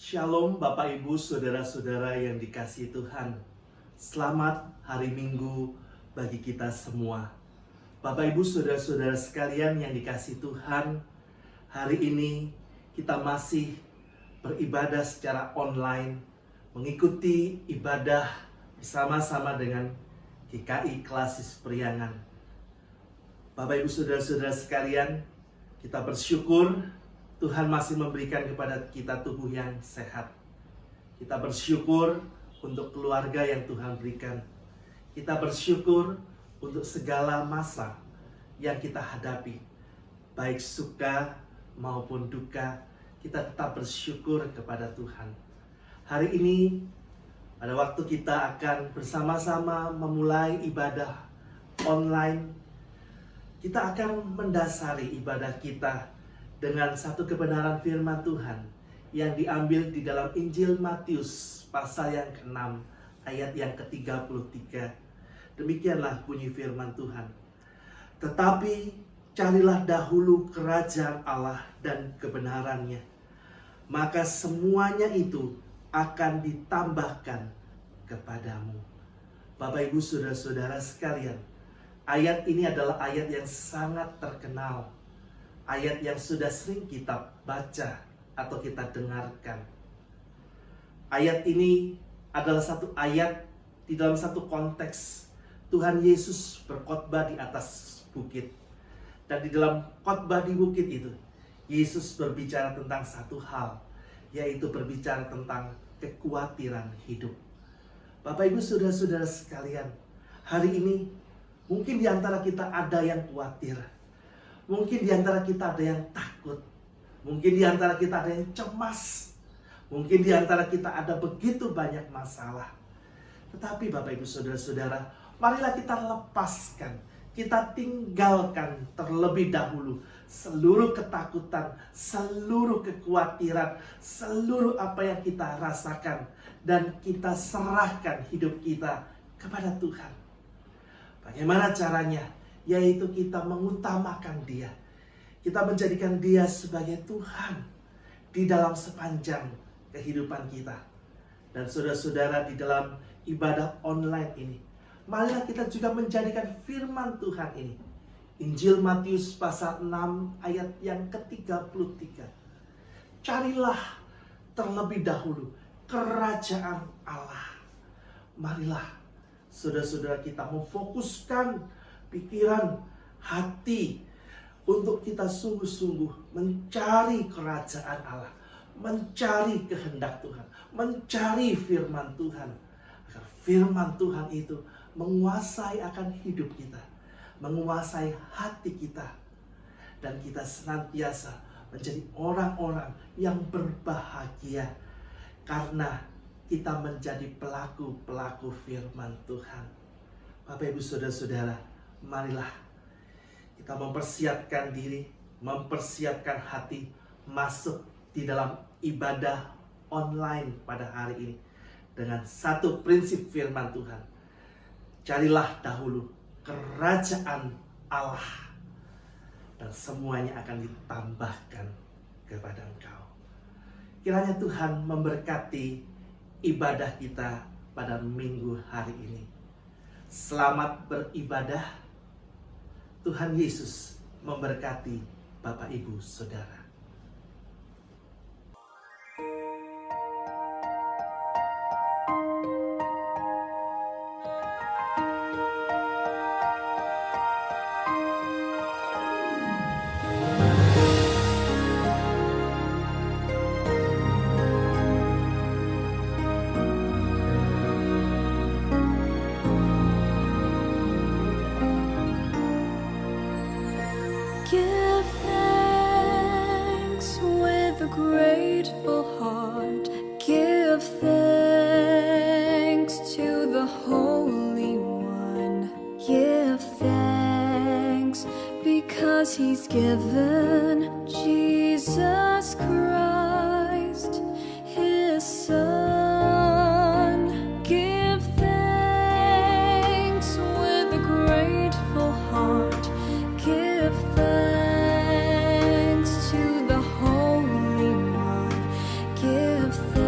Shalom Bapak Ibu Saudara-saudara yang dikasihi Tuhan. Selamat hari Minggu bagi kita semua. Bapak Ibu Saudara-saudara sekalian yang dikasihi Tuhan, hari ini kita masih beribadah secara online, mengikuti ibadah bersama-sama dengan GKI Klasis Priangan. Bapak Ibu Saudara-saudara sekalian, kita bersyukur Tuhan masih memberikan kepada kita tubuh yang sehat. Kita bersyukur untuk keluarga yang Tuhan berikan. Kita bersyukur untuk segala masa yang kita hadapi. Baik suka maupun duka, kita tetap bersyukur kepada Tuhan. Hari ini, pada waktu kita akan bersama-sama memulai ibadah online, kita akan mendasari ibadah kita dengan satu kebenaran firman Tuhan yang diambil di dalam Injil Matius pasal yang ke-6 ayat yang ke-33. Demikianlah bunyi firman Tuhan. Tetapi carilah dahulu kerajaan Allah dan kebenarannya, maka semuanya itu akan ditambahkan kepadamu. Bapak Ibu Saudara-saudara sekalian, ayat ini adalah ayat yang sangat terkenal. Ayat yang sudah sering kita baca atau kita dengarkan. Ayat ini adalah satu ayat di dalam satu konteks Tuhan Yesus berkhotbah di atas bukit. Dan di dalam khotbah di bukit itu, Yesus berbicara tentang satu hal, yaitu berbicara tentang kekhawatiran hidup. Bapak Ibu Saudara-saudara sekalian, hari ini mungkin di antara kita ada yang khawatir. Mungkin di antara kita ada yang takut. Mungkin di antara kita ada yang cemas. Mungkin di antara kita ada begitu banyak masalah. Tetapi Bapak Ibu Saudara-saudara, marilah kita lepaskan. Kita tinggalkan terlebih dahulu seluruh ketakutan, seluruh kekhawatiran, seluruh apa yang kita rasakan. Dan kita serahkan hidup kita kepada Tuhan. Bagaimana caranya? Yaitu kita mengutamakan Dia. Kita menjadikan Dia sebagai Tuhan di dalam sepanjang kehidupan kita. Dan saudara-saudara, di dalam ibadah online ini, marilah kita juga menjadikan firman Tuhan ini, Injil Matius pasal 6 ayat yang ke-33. Carilah terlebih dahulu kerajaan Allah. Marilah saudara-saudara kita memfokuskan pikiran, hati untuk kita sungguh-sungguh mencari kerajaan Allah, mencari kehendak Tuhan, mencari firman Tuhan, agar firman Tuhan itu menguasai akan hidup kita, menguasai hati kita, dan kita senantiasa menjadi orang-orang yang berbahagia karena kita menjadi pelaku-pelaku firman Tuhan. Bapak Ibu Saudara-saudara, marilah kita mempersiapkan diri, mempersiapkan hati masuk di dalam ibadah online pada hari ini dengan satu prinsip firman Tuhan. Carilah dahulu kerajaan Allah dan semuanya akan ditambahkan kepada engkau. Kiranya Tuhan memberkati ibadah kita pada minggu hari ini. Selamat beribadah. Tuhan Yesus memberkati Bapak Ibu Saudara. Give thanks with a grateful heart. Give thanks to the Holy One. Give thanks because He's given Jesus Christ, His Son. Give thanks with a grateful heart. Give thanks to the Holy One. Give thanks.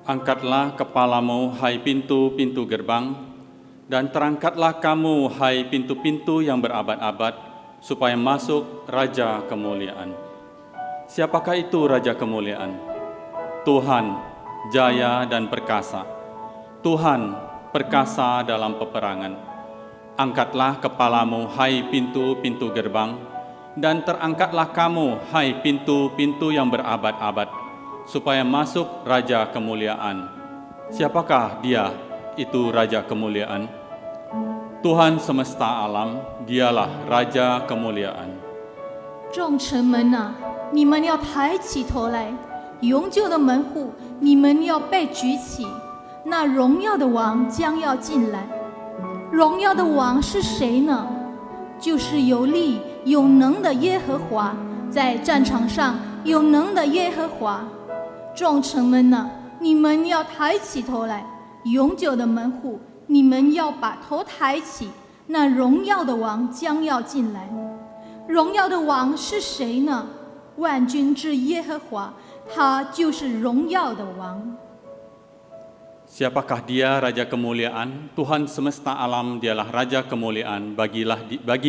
Angkatlah kepalamu, hai pintu-pintu gerbang, dan terangkatlah kamu, hai pintu-pintu yang berabad-abad, supaya masuk Raja Kemuliaan. Siapakah itu Raja Kemuliaan? Tuhan, jaya dan perkasa. Tuhan, perkasa dalam peperangan. Angkatlah kepalamu, hai pintu-pintu gerbang, dan terangkatlah kamu, hai pintu-pintu yang berabad-abad, supaya masuk Raja Kemuliaan. Siapakah dia, itu Raja Kemuliaan? Tuhan semesta alam, dialah Raja Kemuliaan. 众城门呐，你们要抬起头来；永久的门户，你们要被举起。那荣耀的王将要进来。荣耀的王是谁呢？就是有力有能的耶和华，在战场上有能的耶和华。众城门呐，你们要抬起头来；永久的门户，你们要把头抬起。那荣耀的王将要进来。荣耀的王是谁呢？万军之耶和华，他就是荣耀的王。 Siapakah dia Raja Kemuliaan? Tuhan semesta alam, dialah Raja Kemuliaan. Bagi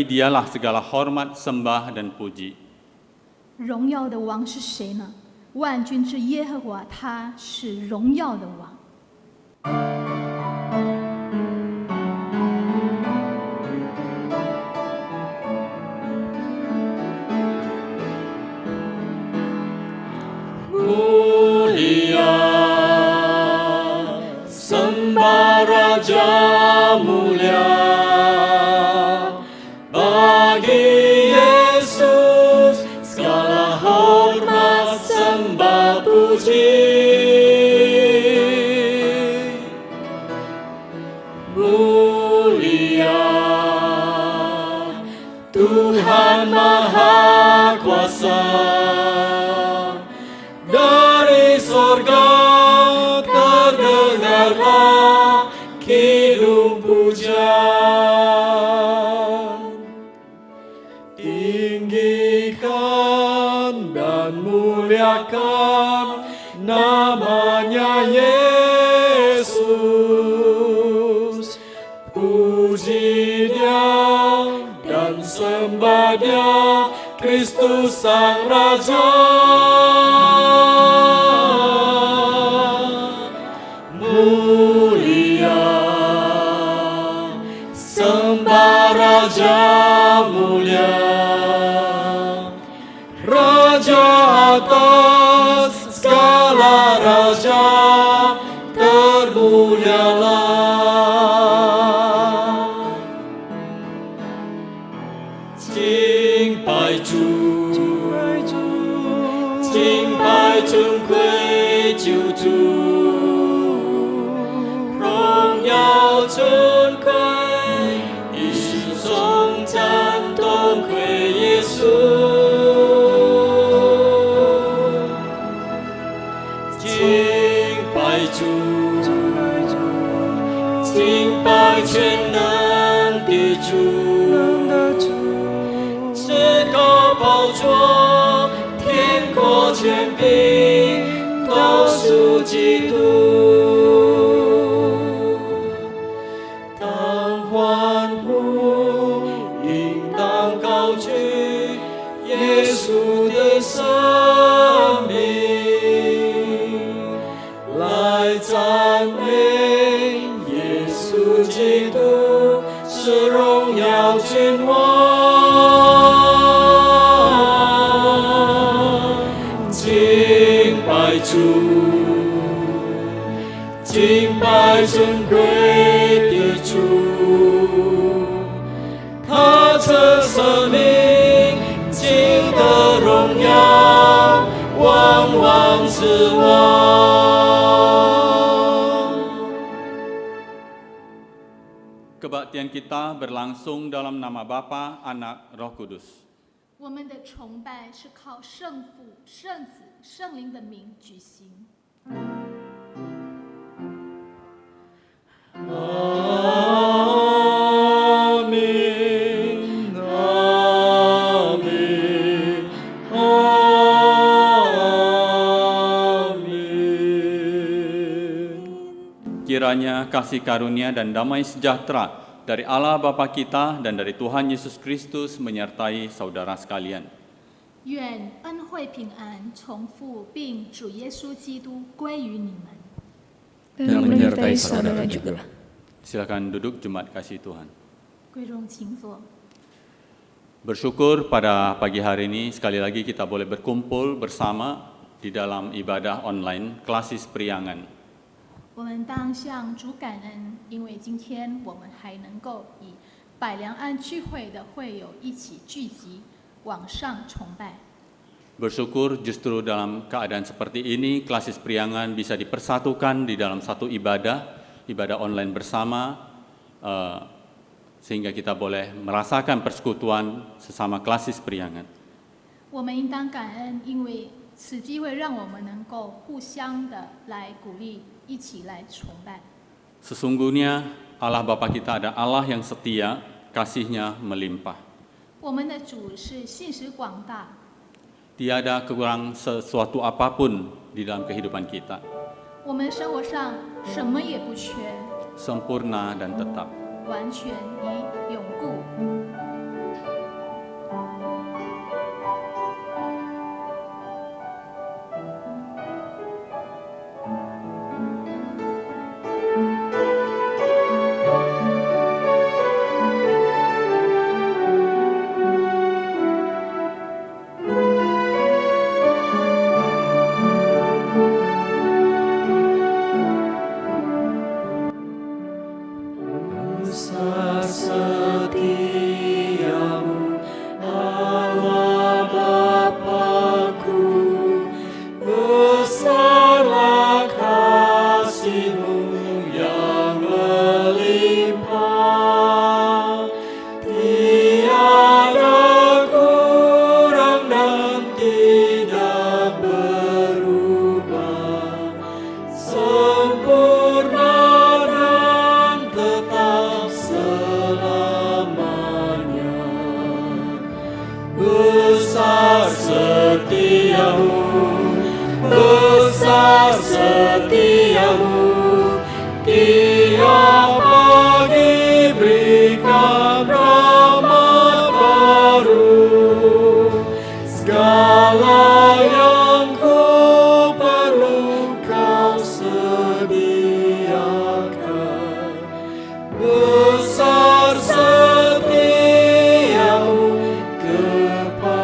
dialah segala hormat, sembah dan puji. 荣耀的王是谁呢？万军之耶和华，他是荣耀的王。 Sembah Raja mulia bagi Yesus, segala hormat sembah puji. Mulia Tuhan Maha Kuasa, dari sorga terdengarlah kidung pujian. Tinggikan dan muliakan namanya Yesus. Puji Dia dan sembah Dia, Kristus Sang Raja. Mulia, sembah Raja mulia, Raja atas segala raja, termulialah. Chính bài Chúa, chính bài Chúa quê chịu Chúa. Tôn quý, Giêsu sống chân tôn quý Giêsu. Chính bài Chúa, chính bài全能的主，至高宝座，天国权柄，都属基督。 耶稣的生命，来赞美耶稣基督是荣耀君王。敬拜主，敬拜尊贵的主，他曾生命。 的荣耀，万王之王。Kebaktian kita berlangsung dalam nama Bapa, Anak, Roh Kudus. 我们的崇拜是靠圣父、圣子、圣灵的名举行。kiranya kasih karunia dan damai sejahtera dari Allah Bapa kita dan dari Tuhan Yesus Kristus menyertai saudara sekalian. 愿恩惠平安从父并主耶稣基督归于你们。 Dan menyertai saudara juga. Silakan duduk jemaat kasih Tuhan. 贵重请坐。 Bersyukur pada pagi hari ini sekali lagi kita boleh berkumpul bersama di dalam ibadah online Klasis Priangan. 我们当向主感恩，因为今天我们还能够以百良安聚会的会友一起聚集，网上崇拜。 Bersyukur justru dalam keadaan seperti ini Klasis Priangan bisa dipersatukan di dalam satu ibadah online bersama, sehingga kita boleh merasakan persekutuan sesama Klasis Priangan. 我们应当感恩，因为此机会让我们能够互相的来鼓励，一起来崇拜。 Sesungguhnya Allah Bapa kita ada Allah yang setia, kasih-Nya melimpah. 我们的主是信实广大， Tiada kurang sesuatu apapun di dalam kehidupan kita, 我们生活上什么也不缺， sempurna dan tetap. 完全以永固。 Besar setiamu, Allah Bapa-Ku, besarlah kasih-Mu yang melimpah. Tiada kurang dan tidak berubah, sempurna dan tetap selamanya. Besar setiamu, besar setiamu, tiap pagi berikan rahmat baru. Segala yang ku perlu kau sediakan. Besar setiamu kepadaku.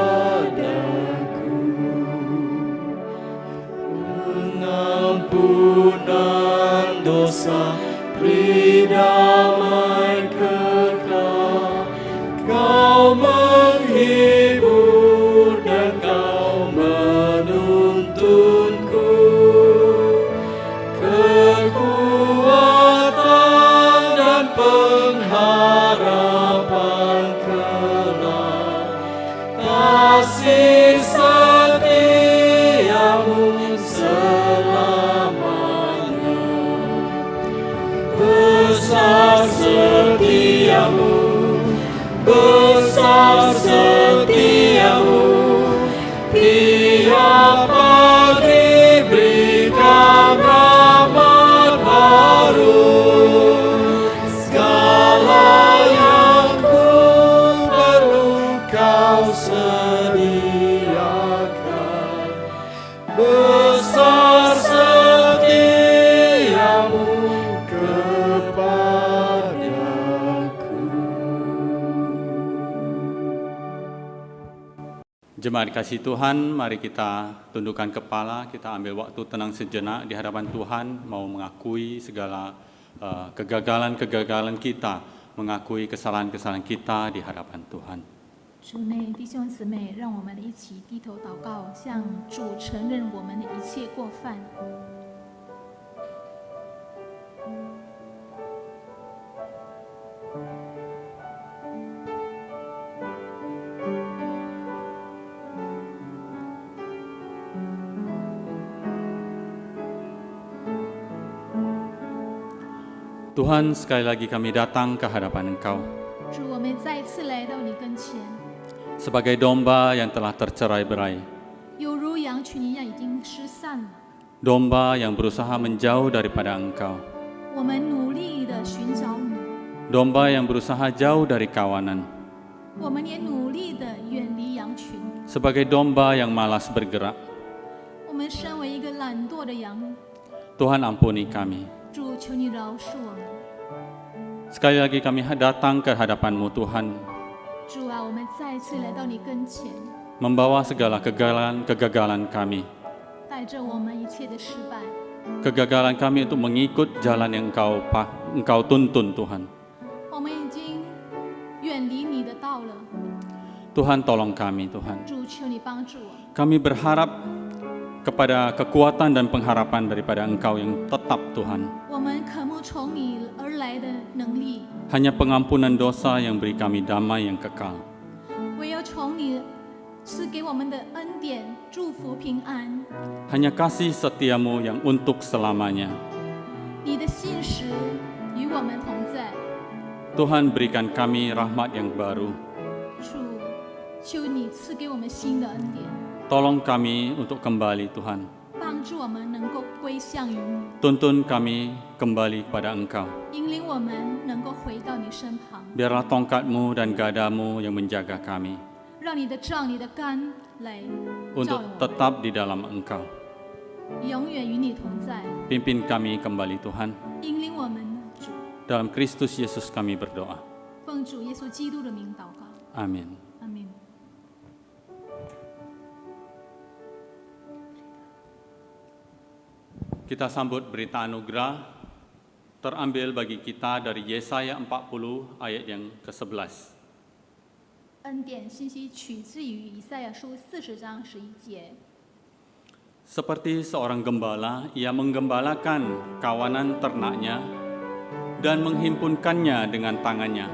Pengampunan dosa, beri damai kekal. Kau menghibur dan kau menuntunku. Kekuatan dan pengharapan kelak, kasih setiamu selamanya. Besar setiamu, besar setiamu, tiap pagi berikan rahmat baru. Segala yang ku perlu kau sediakan. Besar setiamu kepadaku. Jemaat kasih Tuhan, mari kita tundukkan kepala, kita ambil waktu tenang sejenak di hadapan Tuhan, mau mengakui segala kegagalan-kegagalan kita, mengakui kesalahan-kesalahan kita di hadapan Tuhan. 主内弟兄姊妹，让我们一起低头祷告，向主承认我们的一切过犯。 Tuhan, sekali lagi kami datang ke hadapan Engkau 主，我们再次来到你跟前， sebagai domba yang telah tercerai-berai, 犹如羊群一样已经失散了。 domba yang berusaha menjauh daripada Engkau. 我们努力的寻找你， domba yang berusaha jauh dari kawanan, 我们也努力的远离羊群。 sebagai domba yang malas bergerak. 我们身为一个懒惰的羊， Tuhan ampuni kami. 主求你饶恕我们。 Sekali lagi kami datang ke hadapan-Mu Tuhan, 主啊，我们再次来到你跟前， membawa segala kegagalan kami. 带着我们一切的失败。 Kegagalan kami untuk mengikut jalan yang Engkau tuntun Tuhan. 我们已经远离你的道了， Tuhan tolong kami Tuhan. 主求你帮助我们。 Kami berharap kepada kekuatan dan pengharapan daripada Engkau yang tetap Tuhan. 我们渴慕从你而来的能力， Hanya pengampunan dosa yang beri kami damai yang kekal. 唯有从你赐给我们的恩典、祝福、平安。 Hanya kasih setiamu yang untuk selamanya. 你的信实与我们同在， Tuhan berikan kami rahmat yang baru. 主，求你赐给我们新的恩典， Tolong kami untuk kembali Tuhan. 帮助我们能够归向于你， Tuntun kami kembali kepada Engkau. 引领我们能够回到你身旁， Biarlah tongkat-Mu dan gadamu yang menjaga kami 让你的杖、你的竿来照 untuk 我们， tetap di dalam Engkau. 永远与你同在， Pimpin kami kembali Tuhan. 引领我们。主， Dalam Kristus Yesus kami berdoa. 奉主耶稣基督的名祷告， Amin. 阿门。 Kita sambut berita anugerah terambil bagi kita dari Yesaya 40 ayat yang ke-11. 恩典信息取自于以赛亚书40章11节。 Seperti seorang gembala, ia menggembalakan kawanan ternaknya dan menghimpunkannya dengan tangannya.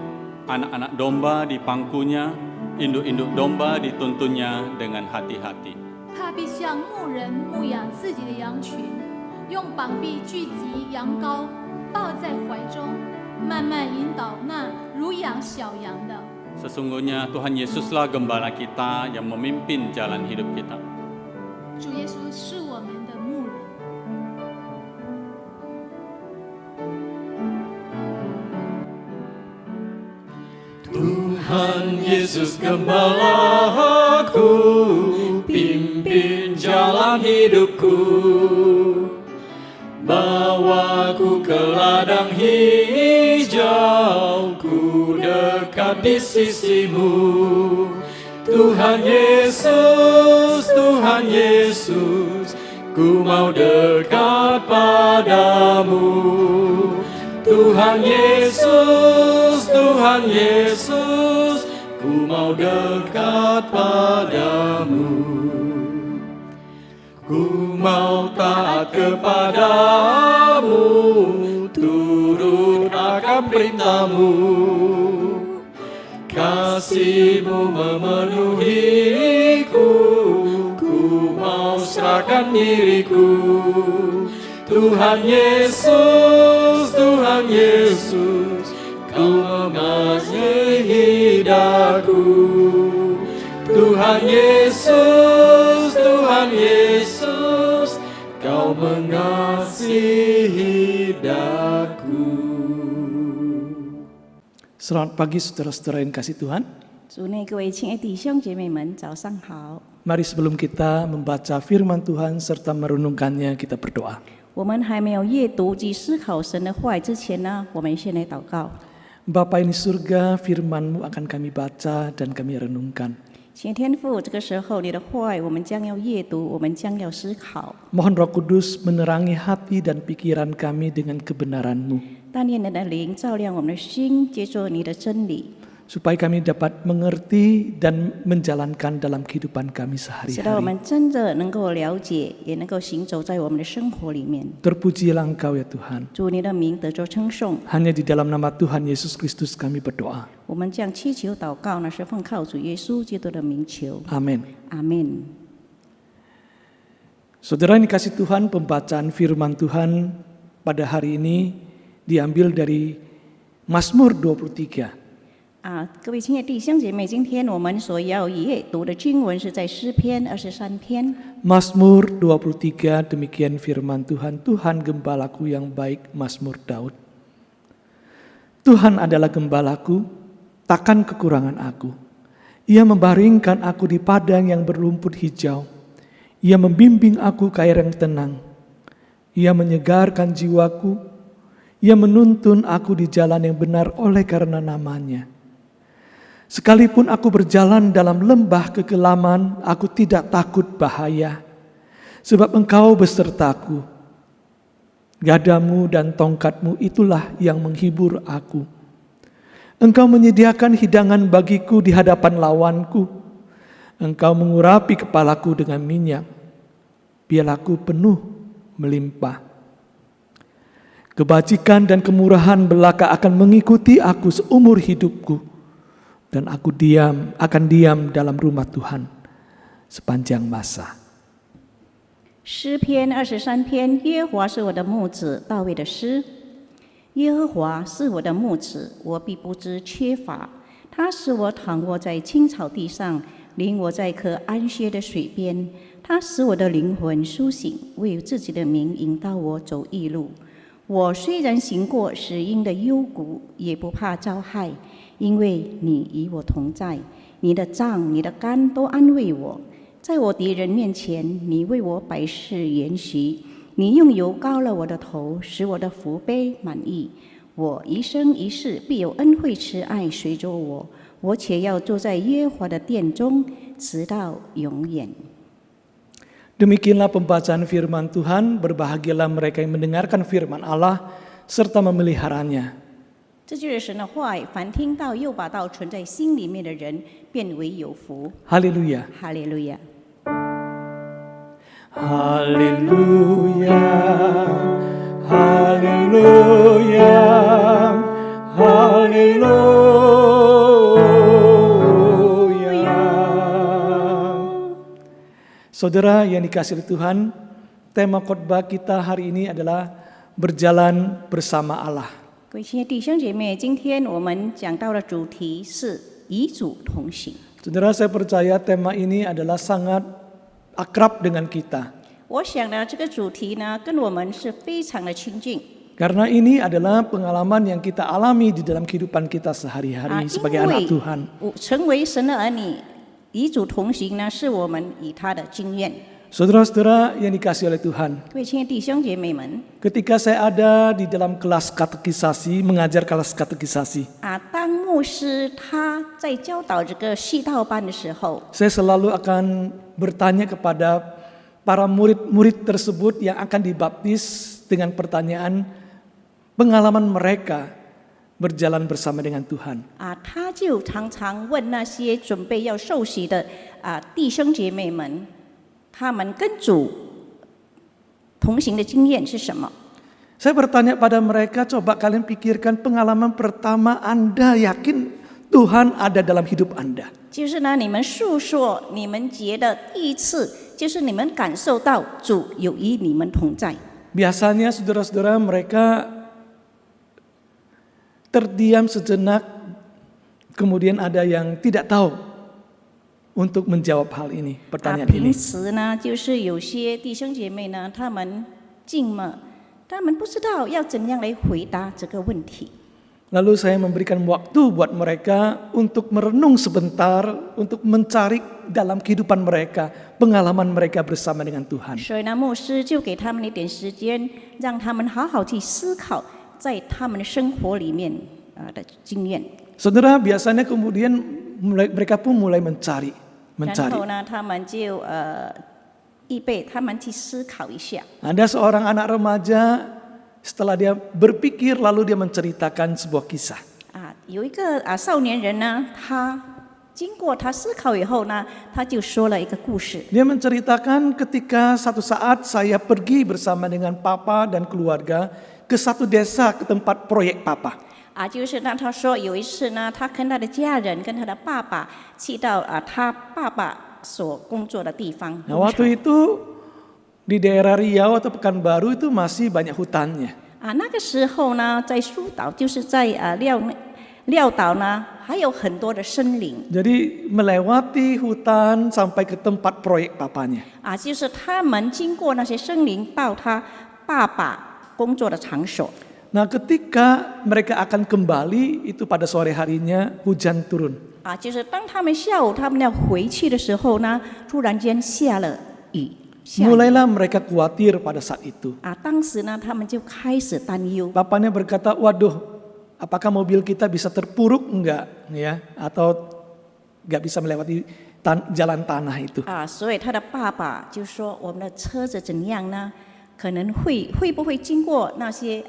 Anak-anak domba di pangkunya, induk-induk domba dituntunnya dengan hati-hati. 他必像牧人牧养自己的羊群，用膀臂聚集羊羔，抱在怀中，慢慢引导那乳养小羊的。 Sesungguhnya Tuhan Yesuslah gembala kita yang memimpin jalan hidup kita. 主耶稣是我们的牧人， Tuhan Yesus gembalaku, pimpin jalan hidupku, bawaku ke ladang hijau, ku dekat di sisimu. Tuhan Yesus, Tuhan Yesus, ku mau dekat padamu. Tuhan Yesus, Tuhan Yesus, ku mau dekat padamu. Ku mau taat kepadamu, turut akan perintahmu. Kasih-Mu memenuhiku, ku mau serahkan diriku. Tuhan Yesus, Tuhan Yesus, Kau mengasihi daku. Tuhan Yesus, Tuhan Yesus, Kau mengasihi daku. Selamat pagi saudara-saudara yang kasih Tuhan. 主内各位亲爱弟兄姐妹们，早上好。 Mari sebelum kita membaca firman Tuhan serta merenungkannya, kita berdoa. 我们还没有阅读及思考神的话语之前呢，我们先来祷告。 Bapa ini surga, firman-Mu akan kami baca dan kami renungkan. 请天父，这个时候你的话语我们将要阅读，我们将要思考。 Mohon Roh Kudus menerangi hati dan pikiran kami dengan kebenaran-Mu, 但愿你的灵照亮我们的心，接受你的真理， supaya kami dapat mengerti dan menjalankan dalam kehidupan kami 使到我 sehari-hari. 们真的能够了解，也能够行走在我们的生活里面。 Terpujilah Engkau ya Tuhan. 主，你的名得着称颂。 Hanya di dalam nama Tuhan Yesus Kristus kami berdoa. 我们将祈求祷告呢，是奉靠主耶稣基督的名求。 Amin. 阿门。 Saudara yang dikasih Tuhan, pembacaan firman Tuhan pada hari ini diambil dari Mazmur 23. 各位亲爱的弟兄姐妹，今天我们所要阅读的经文是在诗篇23篇。 Mazmur 23 demikian firman Tuhan, Tuhan gembalaku yang baik, Mazmur Daud. Tuhan adalah gembalaku, takkan kekurangan aku. Ia membaringkan aku di padang yang berrumput hijau. Ia membimbing aku ke air yang tenang. Ia menyegarkan jiwaku. Ia menuntun aku di jalan yang benar oleh karena namanya. Sekalipun aku berjalan dalam lembah kekelaman, aku tidak takut bahaya. Sebab Engkau besertaku. Gadamu dan tongkatmu itulah yang menghibur aku. Engkau menyediakan hidangan bagiku di hadapan lawanku. Engkau mengurapi kepalaku dengan minyak. Biarlah aku penuh melimpah. Kebajikan dan kemurahan belaka akan mengikuti aku seumur hidupku. Dan aku akan diam dalam rumah Tuhan sepanjang masa. 诗篇23篇，耶和华是我的牧者，大卫的诗。耶和华是我的牧者，我必不知缺乏。他使我躺卧在青草地上，领我在可安歇的水边。他使我的灵魂苏醒，为自己的名引导我走义路。我虽然行过死荫的幽谷，也不怕遭害，因为你与我同在，你的杖、你的竿都安慰我。在我敌人面前，你为我摆设筵席，你用油膏了我的头，使我的福杯满溢。我一生一世必有恩惠慈爱随着我，我且要坐在耶和华的殿中，直到永远。 Demikianlah pembacaan firman Tuhan, berbahagialah mereka yang mendengarkan firman Allah serta memeliharanya. 这就是神的话语，凡听到又把道存在心里面的人，变为有福。 Haleluya. 哈利路亚。 Haleluya. Haleluya. Haleluya. Saudara yang dikasihi Tuhan, tema khotbah kita hari ini adalah berjalan bersama Allah. 各位亲爱的弟兄姐妹，今天我们讲到的主题是与主同行。 Saudara, saya percaya tema ini adalah sangat akrab dengan kita. 我想呢，这个主题呢，跟我们是非常的亲近。 Karena ini adalah pengalaman yang kita alami di dalam kehidupan kita sehari-hari sebagai anak Tuhan. 成为神的儿女，与主同行呢，是我们与他的经验。 Saudara-saudara yang dikasihi oleh Tuhan, 各位亲爱的弟兄姐妹们， ketika saya ada di dalam kelas katekisasi, mengajar kelas katekisasi, 当牧师他在教导这个系道班的时候， saya selalu akan bertanya kepada para murid-murid tersebut yang akan dibaptis dengan pertanyaan pengalaman mereka berjalan bersama dengan Tuhan. 他就常常问那些准备要受洗的弟兄姐妹们，他们跟主同行的经验是什么？ Saya bertanya pada mereka, coba kalian pikirkan pengalaman pertama Anda yakin Tuhan ada dalam hidup Anda. 就是呢，你们诉说你们觉得第一次，就是你们感受到主有与你们同在。 Biasanya saudara-saudara mereka terdiam sejenak, kemudian ada yang tidak tahu untuk menjawab hal ini, pertanyaan 平 ini. 时呢，就是有些弟兄姐妹呢，他们静默，他们不知道要怎样来回答这个问题。 Lalu saya memberikan waktu buat mereka untuk merenung sebentar, untuk mencari dalam kehidupan mereka, pengalaman mereka bersama dengan Tuhan. 所以呢，牧师就给他们一点时间，让他们好好去思考在他们的生活里面的经验。 Saudara, biasanya kemudian mereka pun mulai mencari. 然后呢，他们就预备，他们去思考一下。 Ada seorang anak remaja, setelah dia berpikir lalu dia menceritakan sebuah kisah. 有一个少年人呢，他经过他思考以后呢，他就说了一个故事。 Dia menceritakan ketika satu saat saya pergi bersama dengan papa dan keluarga ke satu desa ke tempat proyek papa. 就是呢，他说有一次呢，他跟他的家人跟他的爸爸去到他爸爸所工作的地方。 Nah, waktu itu di daerah Riau atau Pekanbaru itu masih banyak hutannya. 那个时候呢，在苏岛，就是在廖岛呢还有很多的森林 Jadi melewati hutan sampai ke tempat proyek papanya. 就是他们经过那些森林到他爸爸工作的场所。 Nah, ketika mereka akan kembali itu pada sore harinya hujan turun. 就是当他们下午他们要回去的时候呢，突然间下了雨。 Mulailah mereka khawatir pada saat itu. 当时呢，他们就开始担忧。 Bapaknya berkata, waduh, apakah mobil kita bisa terpuruk enggak, ya? Atau enggak bisa melewati jalan tanah itu? 所以他的爸爸就说，我们的车子怎样呢？可能会不会经过那些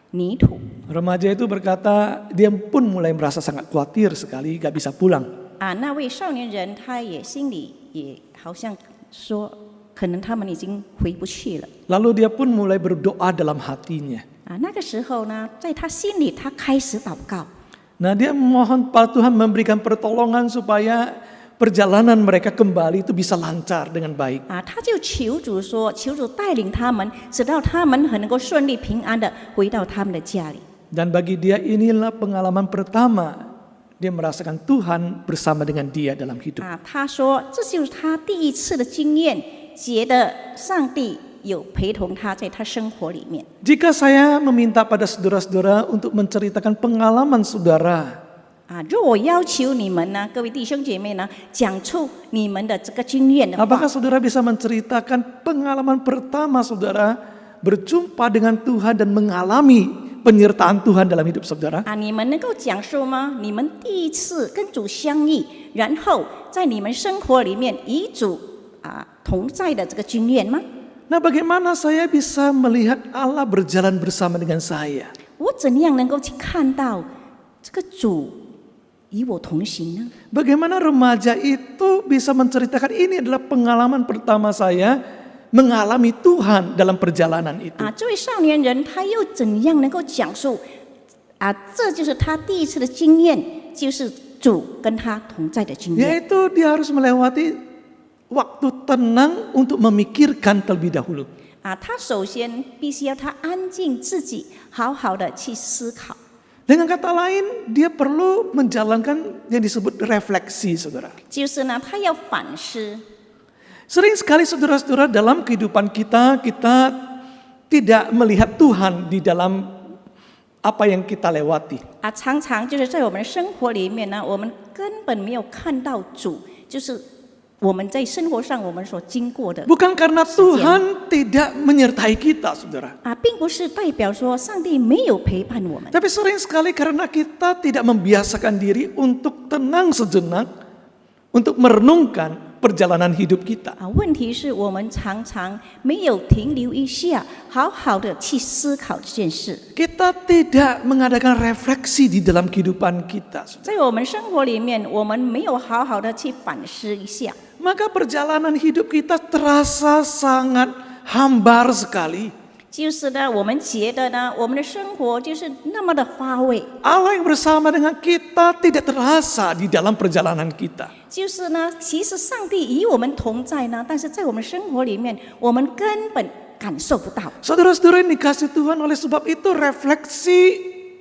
泥土？ Remaja itu berkata, dia pun mulai merasa sangat khawatir sekali, enggak bisa pulang. 那位少年人他也心里也好像说。 可能他们已经回不去了。 Lalu dia pun mulai berdoa dalam hatinya. 那个时候呢，在他心里，他开始祷告。 Nah, dia memohon pada Tuhan memberikan pertolongan supaya perjalanan mereka kembali itu bisa lancar dengan baik. 他就求主说，求主带领他们，直到他们很能够顺利平安的回到他们的家里。 Dan bagi dia inilah pengalaman pertama dia merasakan Tuhan bersama dengan dia dalam hidup. 他说，这就是他第一次的经验。 觉得上帝有陪同他在他生活里面。 Jika saya meminta pada saudara-saudara untuk menceritakan pengalaman saudara, 如果要求你们呢，各位弟兄姐妹呢，讲出你们的这个经验的话， apakah saudara bisa menceritakan pengalaman pertama saudara berjumpa dengan Tuhan dan mengalami penyertaan Tuhan dalam hidup saudara? 你们能够讲述吗？你们第一次跟主相遇，然后在你们生活里面与主同在的这个经验吗？ Nah, bagaimana saya bisa melihat Allah berjalan bersama dengan saya? 我怎样能够去看到这个主与我同行呢？ Bagaimana remaja itu bisa menceritakan ini adalah pengalaman pertama saya mengalami Tuhan dalam perjalanan itu. 这位少年人他又怎样能够讲述这就是他第一次的经验，就是主跟他同在的经验。 Yaitu dia harus melewati waktu tenang untuk memikirkan terlebih dahulu. 他首先必须要他安静自己，好好的去思考。 Dengan kata lain, dia perlu menjalankan yang disebut refleksi, saudara. 就是呢，他要反思。 Sering sekali saudara-saudara dalam kehidupan kita tidak melihat Tuhan di dalam apa yang kita lewati. 常常就是在我们的生活里面呢，我们根本没有看到主，就是我们在生活上我们所经过的。 Bukan karena Tuhan tidak menyertai kita, saudara. 并不是代表说上帝没有陪伴我们。 Tapi sering sekali karena kita tidak membiasakan diri untuk tenang sejenak, untuk merenungkan perjalanan hidup kita. 问题是我们常常没有停留一下，好好的去思考这件事。 Kita tidak mengadakan refleksi di dalam kehidupan kita. 在我们生活里面，我们没有好好的去反思一下。 Maka perjalanan hidup kita terasa sangat hambar sekali. 就是呢，我们觉得呢，我们的生活就是那么的乏味。 Allah yang bersama dengan kita tidak terasa di dalam perjalanan kita. 就是呢，其实上帝与我们同在呢，但是在我们生活里面，我们根本感受不到。 Saudara-saudara yang dikasih Tuhan, oleh sebab itu refleksi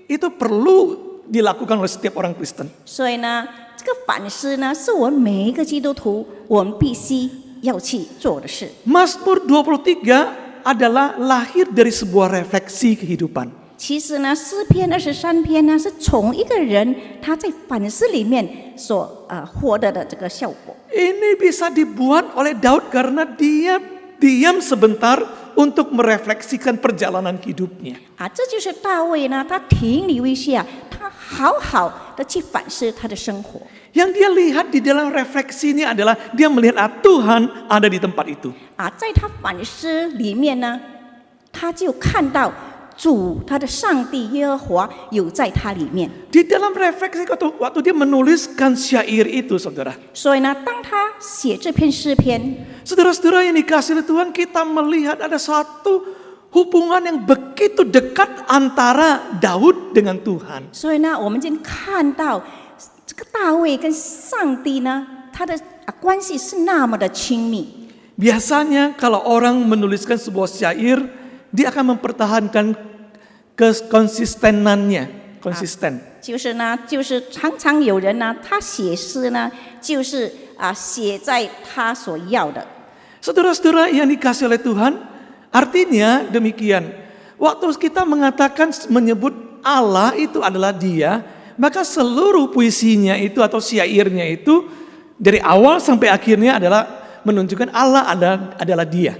itu perlu dilakukan oleh setiap orang Kristen. 所以呢，这个反思呢，是我们每一个基督徒我们必须要去做的事。 Mazmur 23 adalah lahir dari sebuah refleksi kehidupan. 其实呢，诗篇23篇呢，是从一个人他在反思里面所获得的这个效果。 Ini bisa dibuat oleh Daud karena dia diam sebentar untuk merefleksikan perjalanan hidupnya. 这就是大卫呢，他停留一下，他好好的去反思他的生活。 Yang dia lihat di dalam refleksi ini adalah dia melihat Tuhan ada di tempat itu. 在他反思里面呢，他就看到主他的上帝耶和华有在他里面。 Di dalam refleksi waktu dia menuliskan syair itu, saudara. 所以呢，当他写这篇诗篇， Saudara-saudara yang dikasihi Tuhan, kita melihat ada satu hubungan yang begitu dekat antara Daud dengan Tuhan. 所以呢，我们就看到这个大卫跟上帝呢，他的关系是那么的亲密。 Biasanya kalau orang menuliskan sebuah syair, dia akan mempertahankan konsistenannya, konsisten. 就是呢，就是常常有人呢，他写诗呢，就是写在他所要的。 Saudara-saudara yang dikasih oleh Tuhan, artinya demikian. Waktu kita mengatakan menyebut Allah itu adalah Dia, maka seluruh puisinya itu atau syairnya itu dari awal sampai akhirnya adalah menunjukkan Allah adalah Dia.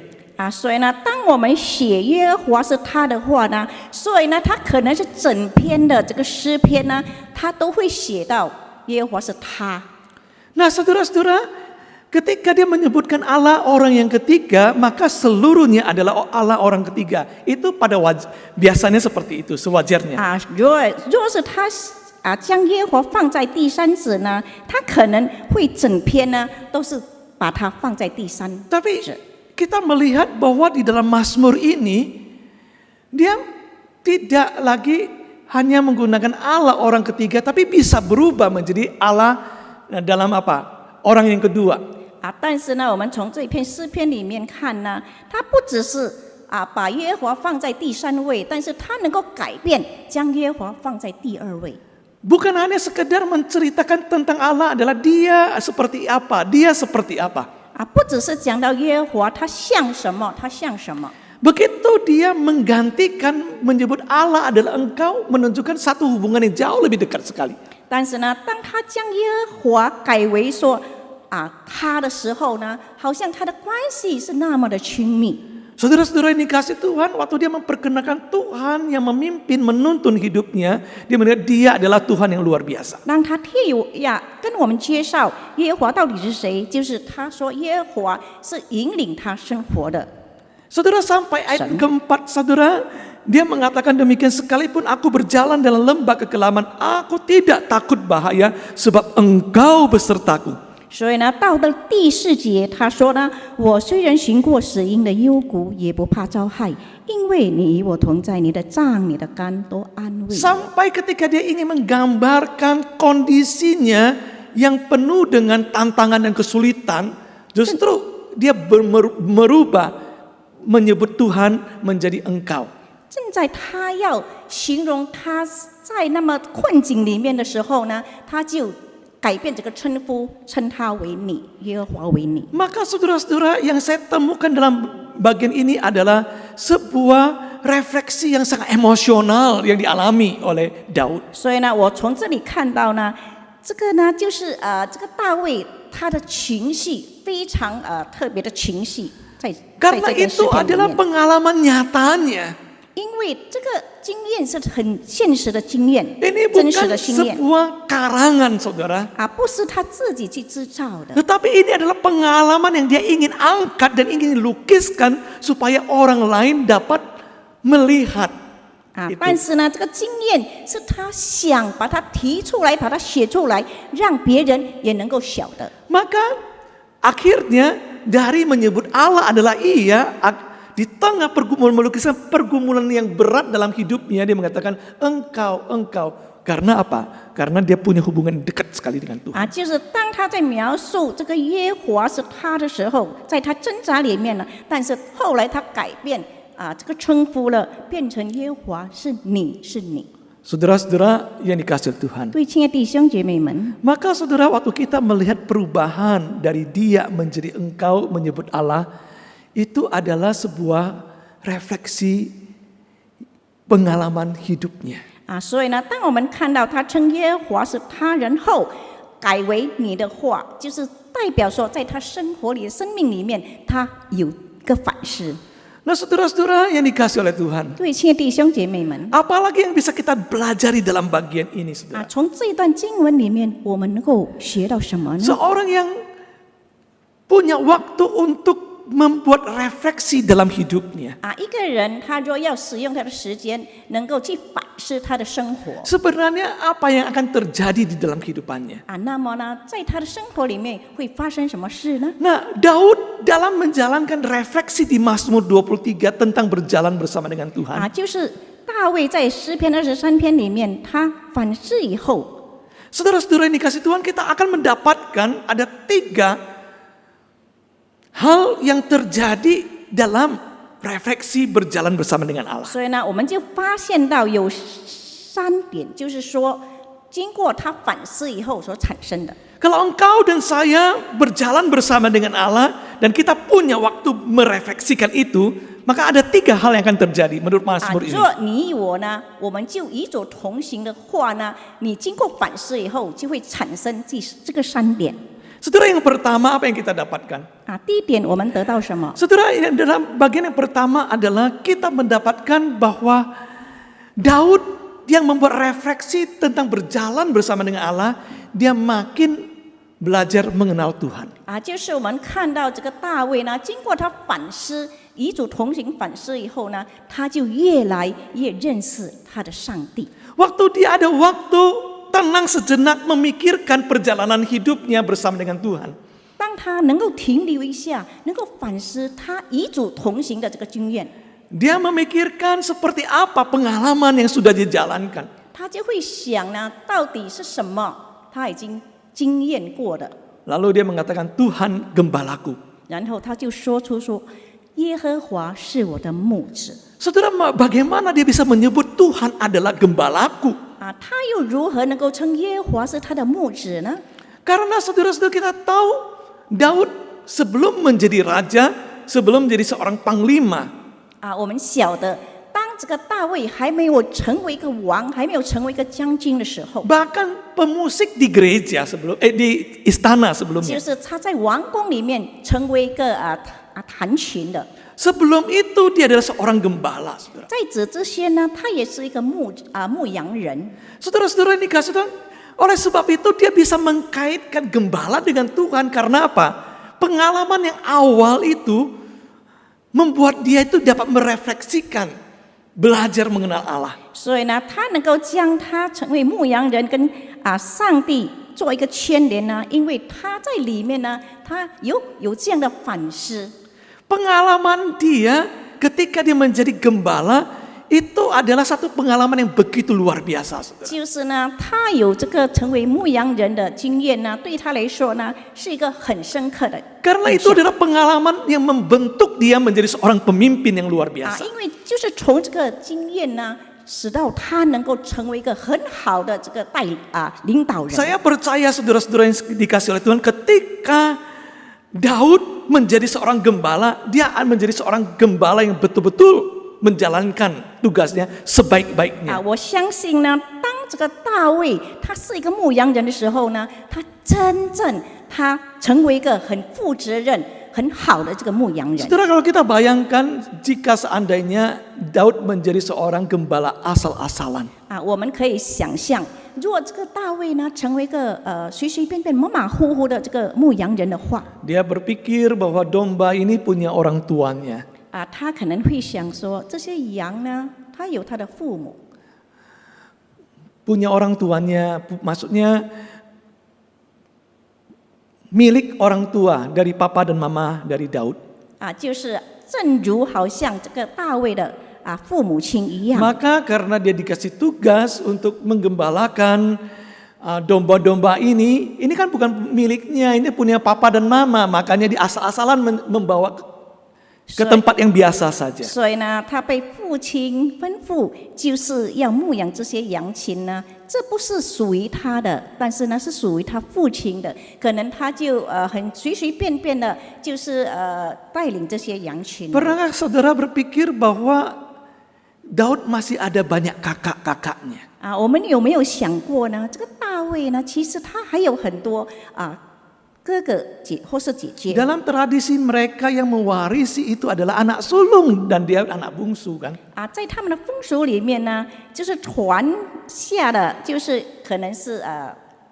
所以呢，当我们写耶和华是他的话呢，所以呢，他可能是整篇的这个诗篇呢，他都会写到耶和华是他。 Nah, saudara-saudara, ketika dia menyebutkan Allah orang yang ketiga, maka seluruhnya adalah Allah orang ketiga. Itu pada biasanya seperti itu, sewajarnya. 如果是他将耶和华放在第三者呢，他可能会整篇呢都是把它放在第三者。 Tapi kita melihat bahwa di dalam Mazmur ini dia tidak lagi hanya menggunakan Allah orang ketiga, tapi bisa berubah menjadi Allah dalam apa? Orang yang kedua. 但是呢，我们从这篇诗篇里面看呢，他不只是把耶和华放在第三位，但是他能够改变，将耶和华放在第二位。 Bukan hanya sekedar menceritakan tentang Allah adalah dia seperti apa, dia seperti apa. 不只是讲到耶和华他像什么，他像什么。 Begitu dia menggantikan menyebut Allah adalah engkau, menunjukkan satu hubungan yang jauh lebih dekat sekali. 但是呢，当他将耶和华改为说他的时候呢，好像他的关系是那么的亲密。 Saudara-saudara yang dikasih Tuhan, waktu dia memperkenalkan Tuhan yang memimpin, menuntun hidupnya, dia melihat dia adalah Tuhan yang luar biasa. 让他跟我们介绍耶和华到底是谁，就是他说耶和华是引领他生活的。 Saudara, sampai ayat keempat, saudara, dia mengatakan demikian, sekalipun aku berjalan dalam lembah kekelaman, aku tidak takut bahaya sebab engkau besertaku. 所以呢，到了第4节，他说呢：“我虽然行过死荫的幽谷，也不怕遭害，因为你与我同在，你的杖、你的竿都安慰。” Sampai ketika dia ingin menggambarkan kondisinya yang penuh dengan tantangan dan kesulitan, justru dia merubah menyebut Tuhan menjadi engkau. 正在他要形容他在那么困境里面的时候呢，他就 改变这个称呼，称他为你，耶和华为你。 Maka saudara-saudara yang saya temukan dalam bagian ini adalah sebuah refleksi yang sangat emosional yang dialami oleh Daud. 所以呢，我从这里看到呢，这个呢就是这个大卫他的情绪非常特别的情绪在这 Karena 个诗 itu 篇里 adalah 面， pengalaman nyatanya. 因为这个经验是很现实的经验， Ini 真实 bukan 的经验 sebuah karangan, saudara. 不是他自己去制造的。 Tetapi ini adalah pengalaman yang dia ingin angkat dan ingin lukiskan supaya orang lain dapat melihat. 但是呢，这个经验是他想把它提出来，把它写出来，让别人也能够晓得。 Maka akhirnya dari menyebut Allah adalah Ia, di tengah melukiskan pergumulan yang berat dalam hidupnya, dia mengatakan engkau. Karena apa? Karena dia punya hubungan dekat sekali dengan Tuhan. 就是当他在描述这个耶和华是他的时候，在他挣扎里面呢，但是后来他改变这个称呼了，变成耶和华是你是你。 Saudara-saudara yang dikasihi Tuhan. 对，亲爱的弟兄姐妹们， Maka saudara, waktu kita melihat perubahan dari dia menjadi engkau menyebut Allah, itu adalah sebuah refleksi pengalaman hidupnya. 所以呢，当我们看到他称耶和华是他人后，改为你的话，就是代表说，在他生活里、生命里面，他有个反思。 Nah, saudara-saudara yang dikasihi oleh Tuhan, 对，亲爱的弟兄姐妹们， apalagi yang bisa kita pelajari dalam bagian ini, saudara? 从这段经文里面，我们能够学到什么呢？ Seorang yang punya waktu untuk membuat refleksi dalam hidupnya. 一个人他若要使用他的时间，能够去反思他的生活， Sebenarnya apa yang akan terjadi di dalam kehidupannya? 那么呢，在他的生活里面会发生什么事呢？ Nah, Daud dalam menjalankan refleksi di Mazmur 23 tentang berjalan bersama dengan Tuhan. 就是大卫在诗篇23篇里面，他反思以后， Saudara-saudara yang dikasih Tuhan, kita akan mendapatkan ada 3 hal yang terjadi dalam refleksi berjalan bersama dengan Allah. 所以呢，我们就发现到有3点，就是说，经过他反思以后所产生的。 Kalau engkau dan saya berjalan bersama dengan Allah dan kita punya waktu merefleksikan itu, maka ada 3 hal yang akan terjadi menurut Mazmur ini. 若你我呢，我们就与主同行的话呢，你经过反思以后，就会产生这个3点。 Saudara, yang pertama apa yang kita dapatkan? 第一点我们得到什么？ Saudara, dalam bagian yang pertama adalah kita mendapatkan bahwa Daud yang membuat refleksi tentang berjalan bersama dengan Allah, dia makin belajar mengenal Tuhan. 就是我们看到这个大卫呢，经过他反思，与主同行反思以后呢，他就越来越认识他的上帝。 Waktu dia ada waktu tenang sejenak memikirkan perjalanan hidupnya bersama dengan Tuhan. 当他能够停留一下，能够反思他与主同行的这个经验， Dia memikirkan seperti apa pengalaman yang sudah dijalankan. 他就会想呢，到底是什么他已经经验过的。 Lalu dia mengatakan, Tuhan gembalaku. 然后他就说出说，耶和华是我的牧者。 Saudara, bagaimana dia bisa menyebut Tuhan adalah gembalaku? 他又如何能够称耶和华是他的牧者呢？ Karena saudara-saudara kita tahu, Daud sebelum menjadi raja, sebelum menjadi seorang panglima, 我们晓得，当这个大卫还没有成为一个王，还没有成为一个将军的时候， bahkan pemusik di gereja di istana 就 sebelumnya. 是他在王宫里面成为一个弹琴的。 Sebelum itu dia adalah seorang gembala, saudara. 在此之前呢，他也是一个牧羊人。 Saudara-saudara ini kasih Tuhan, oleh sebab itu dia bisa mengkaitkan gembala dengan Tuhan. Karena apa? Pengalaman yang awal itu membuat dia itu dapat merefleksikan, belajar mengenal Allah. 所以呢，他能够将他成为牧羊人跟上帝做一个牵连呢，因为他在里面呢，他有这样的反思。 Pengalaman dia ketika dia menjadi gembala itu adalah satu pengalaman yang begitu luar biasa, saudara. 就是呢，他有这个成为牧羊人的经验呢，对他来说呢，是一个很深刻的。 Karena itu adalah pengalaman yang membentuk dia menjadi seorang pemimpin yang luar biasa. 因为就是从这个经验呢，使到他能够成为一个很好的这个领导人。 Saya percaya saudara-saudara yang dikasih oleh Tuhan, ketika Daud menjadi seorang gembala, dia akan menjadi seorang gembala yang betul-betul menjalankan tugasnya sebaik-baiknya. 我相信呢，当这个大卫他是一个牧羊人的时候呢，他真正他成为一个很负责任、很好的这个牧羊人。 Saudara, kalau kita bayangkan jika seandainya Daud menjadi seorang gembala asal-asalan. 我们可以想象，如果这个大卫呢成为一个随随便便、马马虎虎的这个牧羊人的话， Dia berpikir bahwa domba ini punya orang tuanya. 他可能会想说，这些羊呢，他有他的父母， Punya orang tuanya, maksudnya milik orang tua dari papa dan mama dari Daud. 就是正如好像这个大卫的父母亲一样。 Maka karena dia dikasih tugas untuk menggembalakan domba-domba ini kan bukan miliknya, ini punya papa dan mama, makanya dia asal-asalan membawa ke tempat yang biasa saja. 所以呢，他被父亲吩咐，就是要牧养这些羊群呢。这不是属于他的，但是呢，是属于他父亲的。可能他就很随随便便的，就是带领这些羊群。 Pernahkah saudara berpikir bahwa Daud masih ada banyak kakak-kakaknya? 我们有没有想过呢？这个大卫呢，其实他还有很多哥哥姐或是姐姐。 Dalam tradisi mereka yang mewarisi itu adalah anak sulung dan dia anak bungsu kan? 在他们的风俗里面呢，就是传下的，就是可能是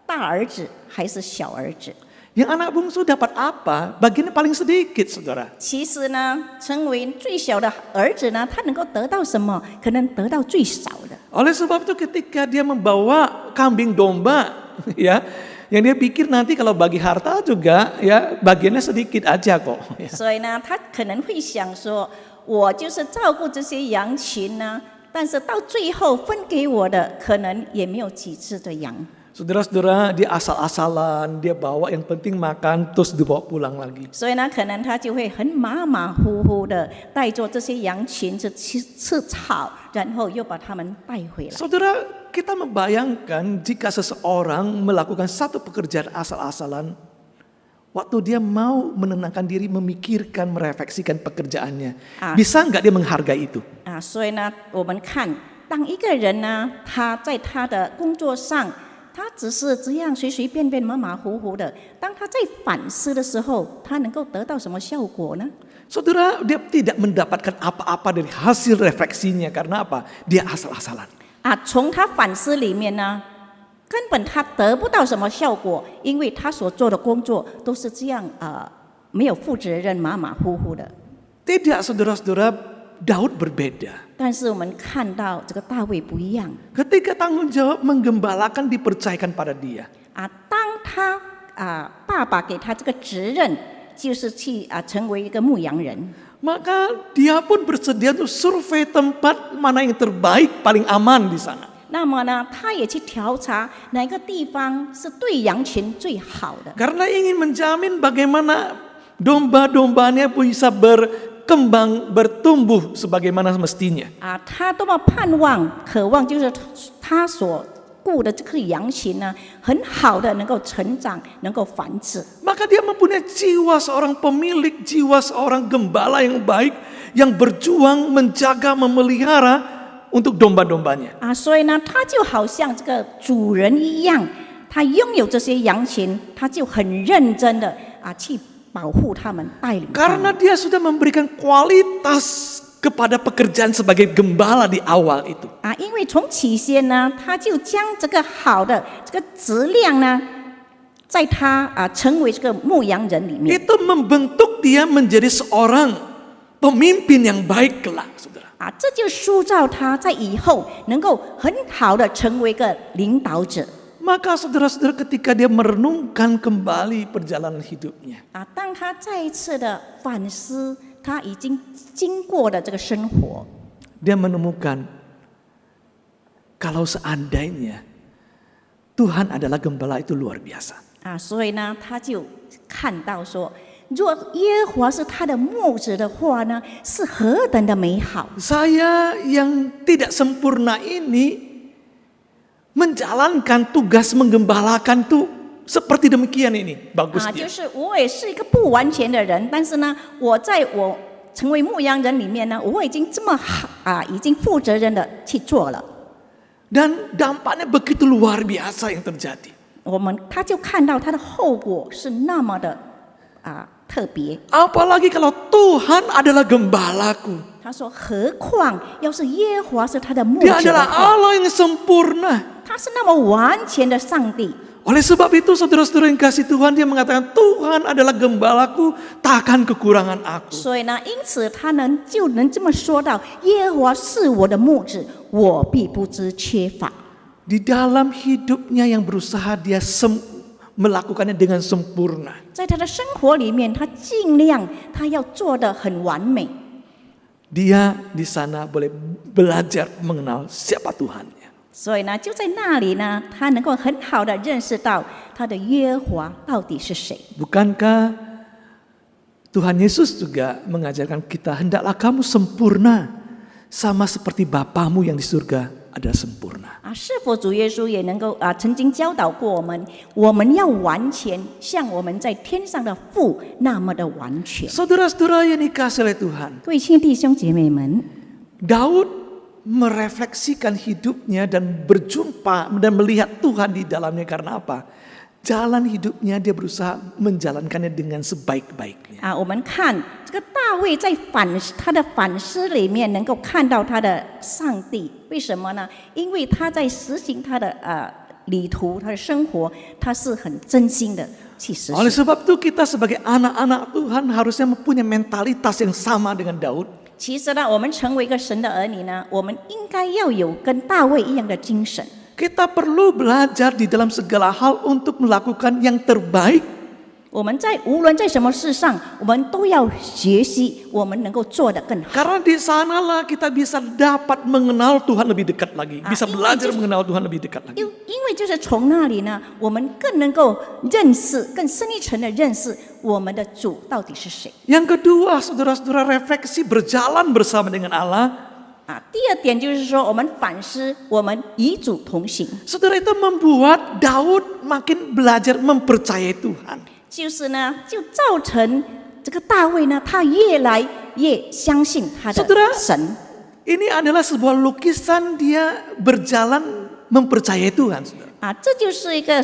大儿子还是小儿子。 Yang anak bungsu dapat apa? Bagiannya paling sedikit, saudara. 其实呢，成为最小的儿子呢，他能够得到什么？可能得到最少的。 Oleh sebab itu ketika dia membawa kambing domba, ya, yang dia pikir nanti kalau bagi harta juga, ya, bagiannya sedikit aja kok. 所以呢，他可能会想说，我就是照顾这些羊群呢，但是到最后分给我的可能也没有几只的羊。Saudara-saudara, dia asal-asalan, dia bawa yang penting makan terus dibawa pulang lagi. 所以呢，可能他就会很马马虎虎的带着这些羊群吃草，然后又把他们带回来。 Saudara, kita membayangkan jika seseorang melakukan satu pekerjaan asal-asalan, waktu dia mau menenangkan diri, memikirkan, merefleksikan pekerjaannya, bisa nggak dia menghargai itu? 所以呢，我们看，当一个人呢，他在他的工作上，他只是这样随随便便、马马虎虎的，当他在反思的时候，他能够得到什么效果呢？ Saudara, dia tidak mendapatkan apa-apa dari hasil refleksinya karena apa? Dia asal-asalan. 从他反思里面呢，根本他得不到什么效果，因为他所做的工作都是这样没有负责任、马马虎虎的。 Tidak, saudara-saudara, Daud berbeda. 但是我们看到这个大卫不一样 Ketika tanggung jawab menggembalakan dipercayakan pada dia. 当他爸爸给他这个责任，就是去成为一个牧羊人。 Maka dia pun bersedia untuk survei tempat mana yang terbaik, paling aman di sana. 那么呢，他也去调查哪个地方是对羊群最好的。 Karena ingin menjamin bagaimana domba-dombanya bisa berkembang, bertumbuh sebagaimana semestinya. 他多么盼望、渴望，就是他所雇的这个羊群呢，很好的能够成长，能够繁殖。 Maka dia mempunyai jiwa seorang pemilik, jiwa seorang gembala yang baik, yang berjuang menjaga, memelihara untuk domba-dombanya. 所以呢，他就好像这个主人一样，他拥有这些羊群，他就很认真的去保护他们，带领他们。 Karena dia sudah memberikan kualitas kepada pekerjaan sebagai gembala di awal itu. 因为从起先呢，他就将这个好的这个质量呢，在他成为这个牧羊人里面 Itu membentuk dia menjadi seorang pemimpin yang baik kelak, saudara. 这就塑造他在以后能够很好的成为一个领导者。 Maka saudara-saudara ketika dia merenungkan kembali perjalanan hidupnya. 当他再一次的反思他已经经过的这个生活， Dia menemukan kalau seandainya Tuhan adalah gembala itu luar biasa. 所以呢，他就看到说，若耶和华是他的牧者的话呢，是何等的美好。 Saya yang tidak sempurna ini menjalankan tugas menggembalakan tuh seperti demikian ini 就 bagusnya. 是我也是一个不完全的人，但是呢，我在我成为牧羊人里面呢，我已经这么好已经负责任的去做了。 Dan dampaknya begitu luar biasa yang terjadi. 他就看到他的后果是那么的特别。 Apalagi kalau Tuhan adalah gembalaku. 他说：“何况要是耶和华是他的牧 Dia 者的 adalah 话， Allah yang sempurna. 他是那么完全的上帝。 Oleh sebab itu saudara-saudara yang kasih Tuhan, dia mengatakan Tuhan adalah gembalaku, takkan kekurangan aku. 所以呢，因此他就能这么说到：耶和华是我的牧者，我必不知缺乏。 Di dalam hidupnya yang berusaha dia melakukannya dengan sempurna. 在他的生活里面，他尽量他要做得很完美。 Dia di sana boleh belajar mengenal siapa Tuhannya. 所以呢，就在那里呢，他能够很好的认识到他的耶和华到底是谁。 Bukankah Tuhan Yesus juga mengajarkan kita, hendaklah kamu sempurna sama seperti Bapamu yang di surga adalah sempurna. 是否主耶稣也能够曾经教导过我们，我们要完全像我们在天上的父那么的完全。 Saudara-saudara yang dikasihi oleh Tuhan, 各位亲爱的弟兄姐妹们， Daud merefleksikan hidupnya dan berjumpa dan melihat Tuhan di dalamnya karena apa? Jalan hidupnya dia berusaha menjalankannya dengan sebaik-baiknya. 我们看这个大卫在他的反思里面，能够看到他的上帝。为什么呢？因为他在实行他的旅途，他的生活，他是很真心的去实 Oleh 行。 sebab itu kita sebagai anak-anak Tuhan harusnya mempunyai mentalitas yang sama dengan Daud. 其实呢，我们成为一个神的儿女呢，我们应该要有跟大卫一样的精神。 Kita perlu belajar di dalam segala hal untuk melakukan yang terbaik 我们无论在什么事上，我们都要学习，我们能够做得更好。 Karena di sanalah kita bisa dapat mengenal Tuhan lebih dekat lagi, bisa belajar mengenal Tuhan lebih dekat lagi. 因为就是从那里呢，我们更能够认识，更深一层的认识我们的主到底是谁。 Yang kedua, saudara-saudara, refleksi berjalan bersama dengan Allah. 第二点就是说，我们反思，我们与主同行， Saudara, itu membuat Daud makin belajar mempercayai Tuhan. 就是呢，就造成这个大卫呢，他越来越相信他的 Saudara, 神。 ini adalah sebuah lukisan dia berjalan mempercayai Tuhan, saudara. 这就是一个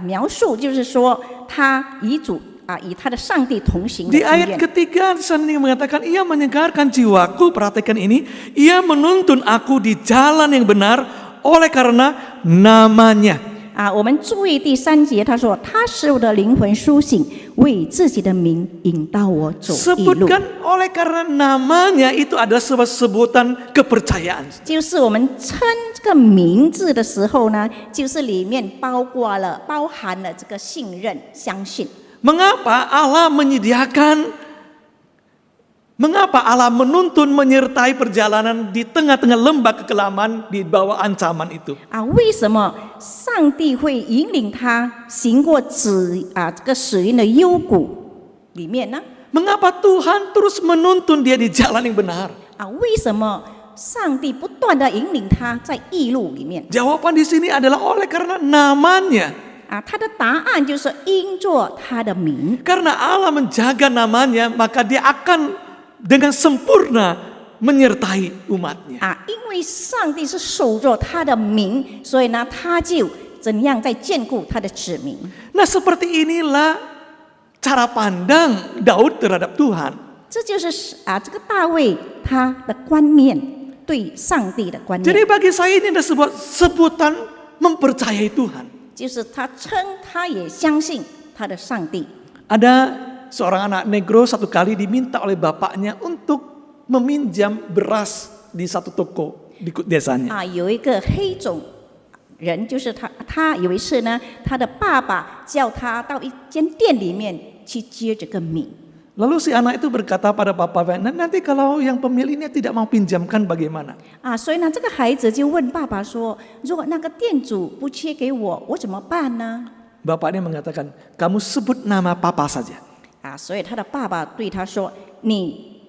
描述，就是说他与主与他的上帝同行的 Di 经 ayat 验。 ketiga, Sandy mengatakan, ia menyegarkan jiwaku, perhatikan ini, ia menuntun aku di jalan yang benar oleh karena namanya. 我们注意第3节，他说：“他使我的灵魂苏醒，为自己的名引导我走义路。” Sebutkan oleh karena namanya itu adalah sebuah sebutan kepercayaan. 就是我们称这个名字的时候呢，就是里面包含了这个信任、相信。 Mengapa Allah menuntun menyertai perjalanan di tengah-tengah lembah kekelaman di bawah ancaman itu? 为什么上帝会引领他行过这个死荫的幽谷里面呢？ Mengapa Tuhan terus menuntun dia di jalan yang benar? 为什么上帝不断的引领他在义路里面？ Jawaban di sini adalah oleh karena namanya. 他的答案就是因着他的名。 Karena Allah menjaga namanya, maka dia akan dengan sempurna menyertai umatnya. 因为上帝是守着他的名，所以呢，他就怎样在眷顾他的子民。 Nah, seperti inilah cara pandang Daud terhadap Tuhan. 这就是这个大卫他的观念，对上帝的观念。 Jadi bagi saya ini adalah sebuah sebutan mempercayai Tuhan. 就是他称，他也相信他的上帝。 Ada seorang anak negro satu kali diminta oleh bapaknya untuk meminjam beras di satu toko di desanya. 有一个黑种人，就是他有一次呢，他的爸爸叫他到一间店里面去接这个米。 Lalu si anak itu berkata pada bapaknya, nanti kalau yang pemiliknya tidak mau pinjamkan bagaimana? 所以呢，这个孩子就问爸爸说：“如果那个店主不切给我，我怎么办呢？” Bapaknya mengatakan, kamu sebut nama papa saja. 所以他的爸爸对他说：“你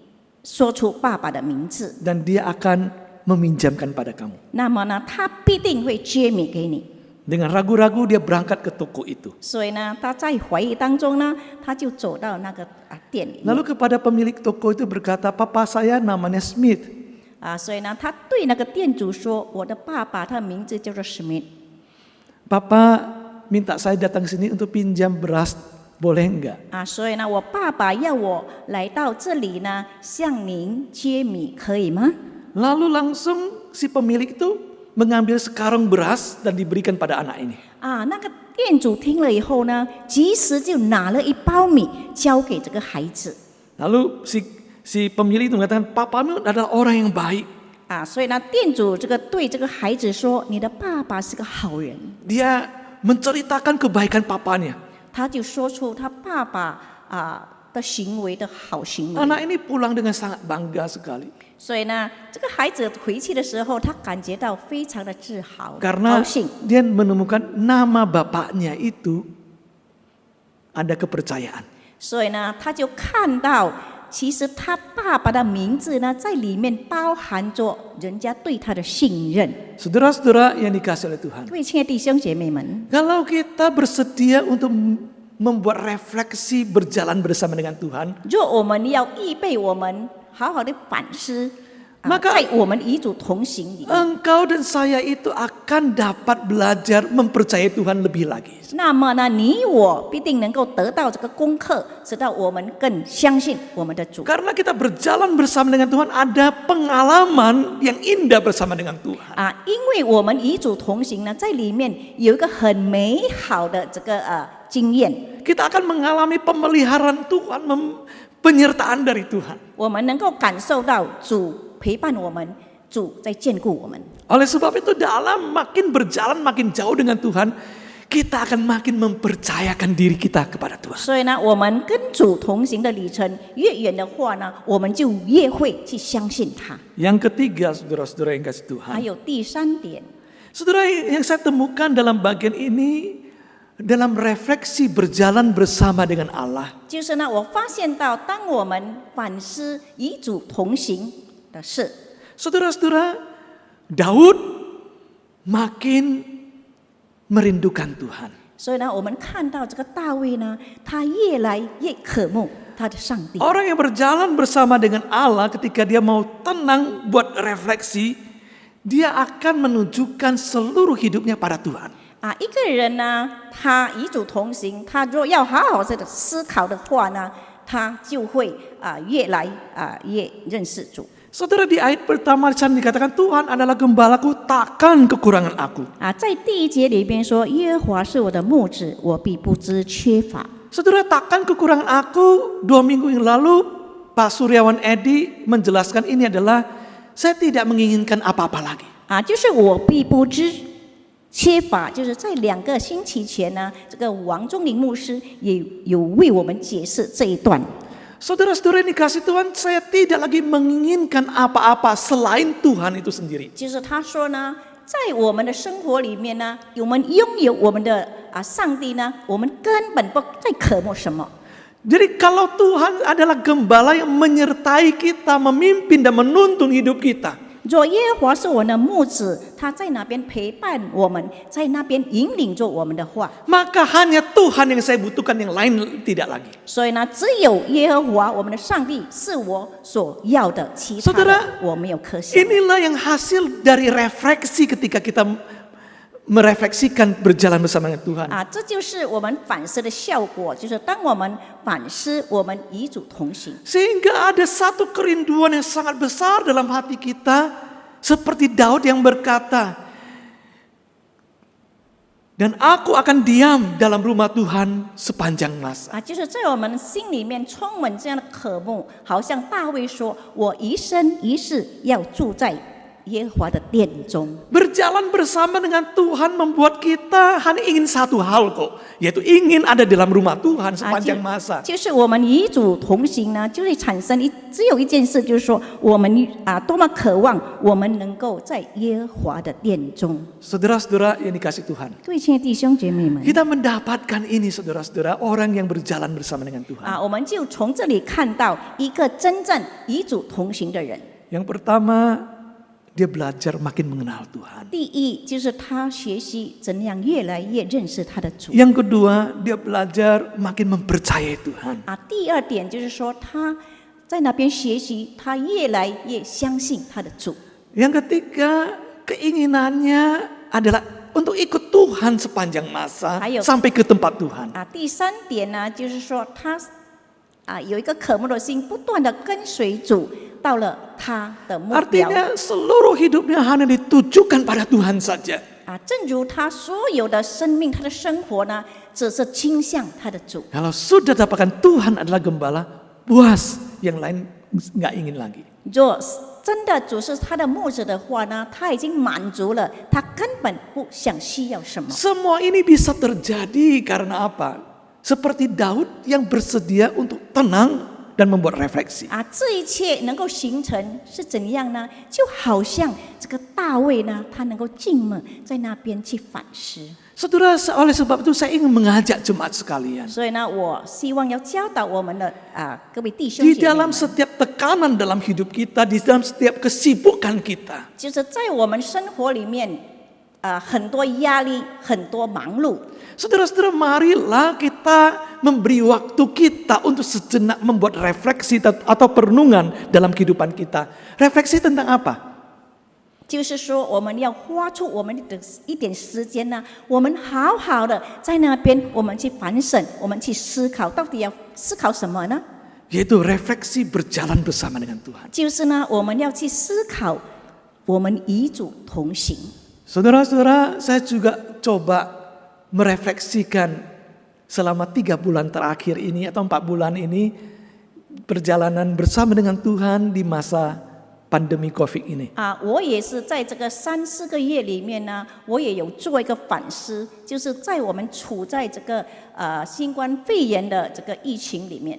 说出爸爸的名字。” Dan dia akan meminjamkan pada kamu. 那么呢，他必定会接米给你。 Dengan ragu-ragu dia berangkat ke toko itu. 所以呢，他在怀疑当中呢，他就走到那个店里面。 Lalu kepada pemilik toko itu berkata, papa saya namanya Smith. 所以呢，他对那个店主说：“我的爸爸，他的名字叫做 Smith。” Papa minta saya datang sini untuk pinjam beras, boleh enggak? 所以呢，我爸爸要我来到这里呢，向您接米，可以吗？ Lalu langsung si pemilik itu mengambil sekarung beras dan diberikan pada anak ini. 那个店主听了以后呢，及时就拿了一包米交给这个孩子。 Lalu si pemilik itu mengatakan, papamu adalah orang yang baik. 所以呢，店主对这个孩子说：“你的爸爸是个好人。” Dia menceritakan kebaikan papanya. 他就说出他爸爸的行为的好行为。 Anak ini pulang dengan sangat bangga sekali. 所以呢，这个孩子回去的时候，他感觉到非常的自豪、 Karena 高兴。 dia menemukan nama bapaknya itu ada kepercayaan. 所以呢，他就看到，其实他爸爸的名字呢，在里面包含着人家对他的信任。 Saudara-saudara yang dikasihi oleh Tuhan. 各位亲爱的弟兄姐妹们， Kalau kita bersedia untuk membuat refleksi berjalan bersama dengan Tuhan, 若我们要预备我们好好的反思， Maka 在我们与主同行里面， engkau dan saya itu akan dapat belajar mempercayai Tuhan lebih lagi. 那么呢，你我必定能够得到这个功课，使到我们更相信我们的主。 Karena kita berjalan bersama dengan Tuhan, ada pengalaman yang indah bersama dengan Tuhan. 因为我们与主同行呢，在里面有一个很美好的这个经验， Kita akan mengalami pemeliharaan Tuhan, penyertaan dari Tuhan. 我们能够感受到主陪伴我们，主在眷顾我们。 Oleh sebab itu dalam makin berjalan makin jauh dengan Tuhan, kita akan makin mempercayakan diri kita kepada Tuhan. 所以呢，我们跟主同行的旅程越远的话呢，我们就越会去相信他。 Yang ketiga, saudara-saudara yang kasih 还 Tuhan. 有第三点， Saudara, yang saya temukan dalam bagian ini, dalam refleksi berjalan bersama dengan Allah. 就是呢，我发现到，当我们反思与主同行的事， Saudara-saudara, Daud makin merindukan Tuhan. 所以呢，我们看到这个大卫呢，他越来越渴慕他的上帝。 Orang yang berjalan bersama dengan Allah ketika dia mau tenang buat refleksi, dia akan menunjukkan seluruh hidupnya pada Tuhan. 一个人呢，他与主同行，他若要好好的思考的话呢，他就会越来越认识主。 Saudara, di ayat pertama dikatakan Tuhan adalah gembalaku, takkan kekurangan aku. 在第一节里边说，耶和华是我的牧者，我必不知缺乏。 Saudara, takkan kekurangan aku. 2 minggu yang lalu Pak Suryawan Edi menjelaskan ini adalah saya tidak menginginkan apa-apa lagi. 就是我必不知缺乏，就是在2个星期前呢，这个王忠林牧师也有为我们解释这一段。 Saudara-saudara yang dikasih Tuhan, saya tidak lagi menginginkan apa-apa selain Tuhan itu sendiri. 就是他说呢，在我们的生活里面呢，我们拥有我们的上帝呢，我们根本不再渴慕什么。 Jadi kalau Tuhan adalah gembala yang menyertai kita, memimpin dan menuntun hidup kita. 若耶和华是我们的牧者，他在那边陪伴我们，在那边引领着我们的话， Maka hanya Tuhan yang saya butuhkan, yang lain tidak lagi. 所以呢，只有耶和华我们的上帝是我所要的，其他 Saudara, 的我没有可想。 Inilah yang hasil dari refleksi ketika kita merefleksikan berjalan bersama dengan Tuhan. 这就是我们反思的效果，就是当我们反思，我们与主同行。 Sehingga ada satu kerinduan yang sangat besar dalam hati kita, seperti Daud yang berkata, dan aku akan diam dalam rumah Tuhan sepanjang masa. 就是在我们心里面充满这样的渴慕，好像大卫说：“我一生一世要住在耶和华的殿中。” Berjalan bersama dengan Tuhan membuat kita hanya ingin satu hal kok, yaitu ingin ada dalam rumah Tuhan sepanjang masa. 就是我们与主同行呢，就会产生只有一件事，就是说我们多么渴望我们能够在耶和华的殿中。 Saudara-saudara yang dikasih Tuhan, 各位亲爱的弟兄姐妹们， kita mendapatkan ini saudara-saudara, orang yang berjalan bersama dengan Tuhan. 我们就从这里看到一个真正与主同行的人。 Yang pertama, dia belajar makin mengenal Tuhan. 第一，就是他学习怎样越来越认识他的主。 Yang kedua, dia belajar makin mempercayai Tuhan. 第二点就是说他在那边学习，他越来越相信他的主。 Yang ketiga, keinginannya adalah untuk ikut Tuhan sepanjang masa Ayo. sampai ke tempat Tuhan. 第三点呢，就是说他有一个渴慕的心，不断的跟随主，到了他的目标。 Artinya seluruh hidupnya hanya ditujukan pada Tuhan saja. 正如他所有的生命，他的生活呢，只是倾向他的主。 Kalau sudah dapatkan Tuhan adalah gembala, puas, yang lain nggak ingin lagi. 若真的主是他的牧者的话呢，他已经满足了，他根本不想需要什么。 Semua ini bisa terjadi karena apa? Seperti Daud yang bersedia untuk tenang dan membuat refleksi. 这一切能够形成是怎样呢？就好像这个大卫呢，他能够静默在那边去反思。 Saudara, oleh sebab itu saya ingin mengajak jemaat sekalian. 所以呢，我希望要教导我们的各位弟兄 Di 姐妹 dalam 们， setiap tekanan dalam hidup kita, di dalam setiap kesibukan kita, 就是在我们生活里面，很多压力，很多忙碌。 saudara-saudara, marilah kita memberi waktu kita untuk sejenak membuat refleksi atau perenungan dalam kehidupan kita. Refleksi tentang apa? 就是说，我们要花出我们的一点时间呢，我们好好的在那边，我们去反省，我们去思考，到底要思考什么呢？ Yaitu refleksi berjalan bersama dengan Tuhan. 就是呢，我们要去思考，我们与主同行。 Saudara-saudara, saya juga coba merefleksikan selama 3 bulan terakhir ini atau 4 bulan ini perjalanan bersama dengan Tuhan di masa pandemi COVID ini. 我也是在这个3-4个月里面呢，我也有做一个反思，就是在我们处在这个新冠肺炎的这个疫情里面。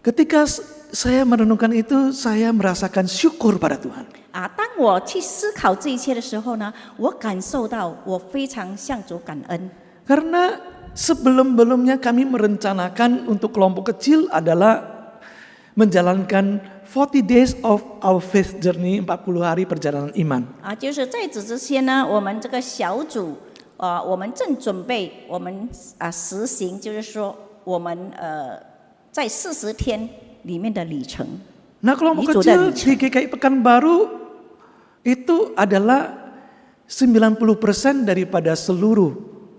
Ketika saya merenungkan itu, saya merasakan syukur pada Tuhan. 当我去思考这一切的时候呢，我感受到我非常向主感恩。 Karena sebelum-belumnya kami merencanakan untuk kelompok kecil adalah menjalankan 40 days of our faith journey, 40 hari perjalanan iman. 就是在此之前呢，我们这个小组，我们正准备我们实行，就是说我们在40天里面的里程。 Nah, kelompok kecil di GKI Pekanbaru itu adalah 90% daripada seluruh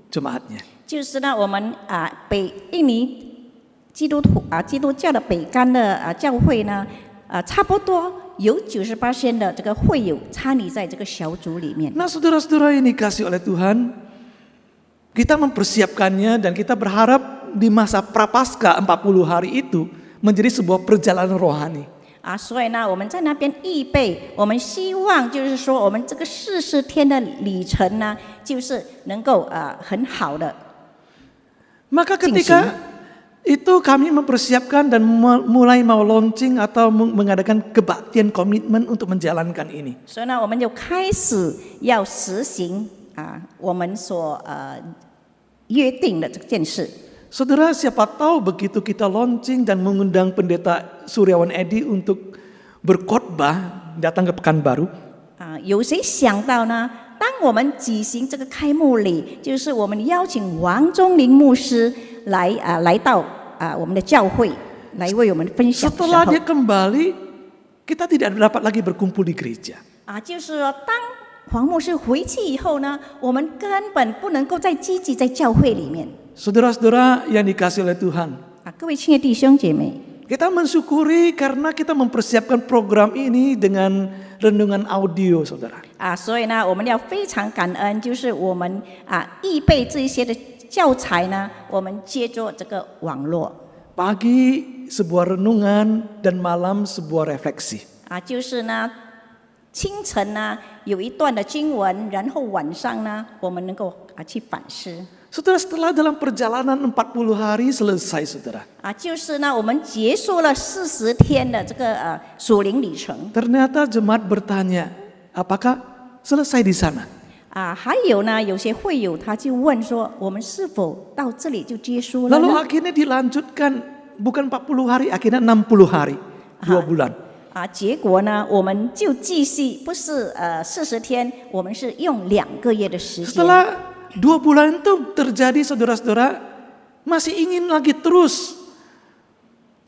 jemaatnya. 就是呢，我们印尼基督教的北干的教会呢，差不多有98%的这个会友参与在这个小组里面。 Nah, saudara-saudara yang dikasih oleh Tuhan, kita mempersiapkannya dan kita berharap di masa prapaskah 40 hari itu menjadi sebuah perjalanan rohani. 所以呢，我们在那边预备，我们希望就是说，我们这个40天的里程呢，就是能够很好的。 Maka ketika itu kami mempersiapkan dan mulai mau launching atau mengadakan kebaktian komitmen untuk menjalankan ini. 所以呢，我们就开始要实行我们所约定的这件事。 Saudara, siapa tahu begitu kita launching dan mengundang pendeta Suryawan Edi untuk berkhotbah datang ke Pekanbaru. 有谁想到呢？当我们举行这个开幕礼，就是我们邀请王忠林牧师来到我们的教会来为我们分享的时候。 Setelah dia kembali, kita tidak dapat lagi berkumpul di gereja. 就是说，当黄牧师回去以后呢，我们根本不能够再积极在教会里面。 Saudara-saudara yang dikasih oleh Tuhan, 各位亲爱的弟兄姐妹， kita mensyukuri karena kita mempersiapkan program ini dengan renungan audio, saudara. 所以呢，我们要非常感恩，就是我们预备这一些的教材呢，我们借助这个网络。 Pagi sebuah renungan dan malam sebuah refleksi. 就是呢，清晨呢有一段的经文，然后晚上呢，我们能够去反思。 Saudara, setelah dalam perjalanan 40 hari selesai, saudara. 就是呢，我们结束了40天的这个属灵里程。 Ternyata jemaat bertanya, apakah selesai di sana? 还有呢，有些会友他就问说，我们是否到这里就结束了 Lalu 呢？ akhirnya dilanjutkan, bukan 40 hari, akhirnya 60 hari, 2 bulan. 结果呢，我们就继续，不是40天，我们是用2个月的时间。 Setelah 2 bulan itu terjadi, saudara-saudara, masih ingin lagi terus.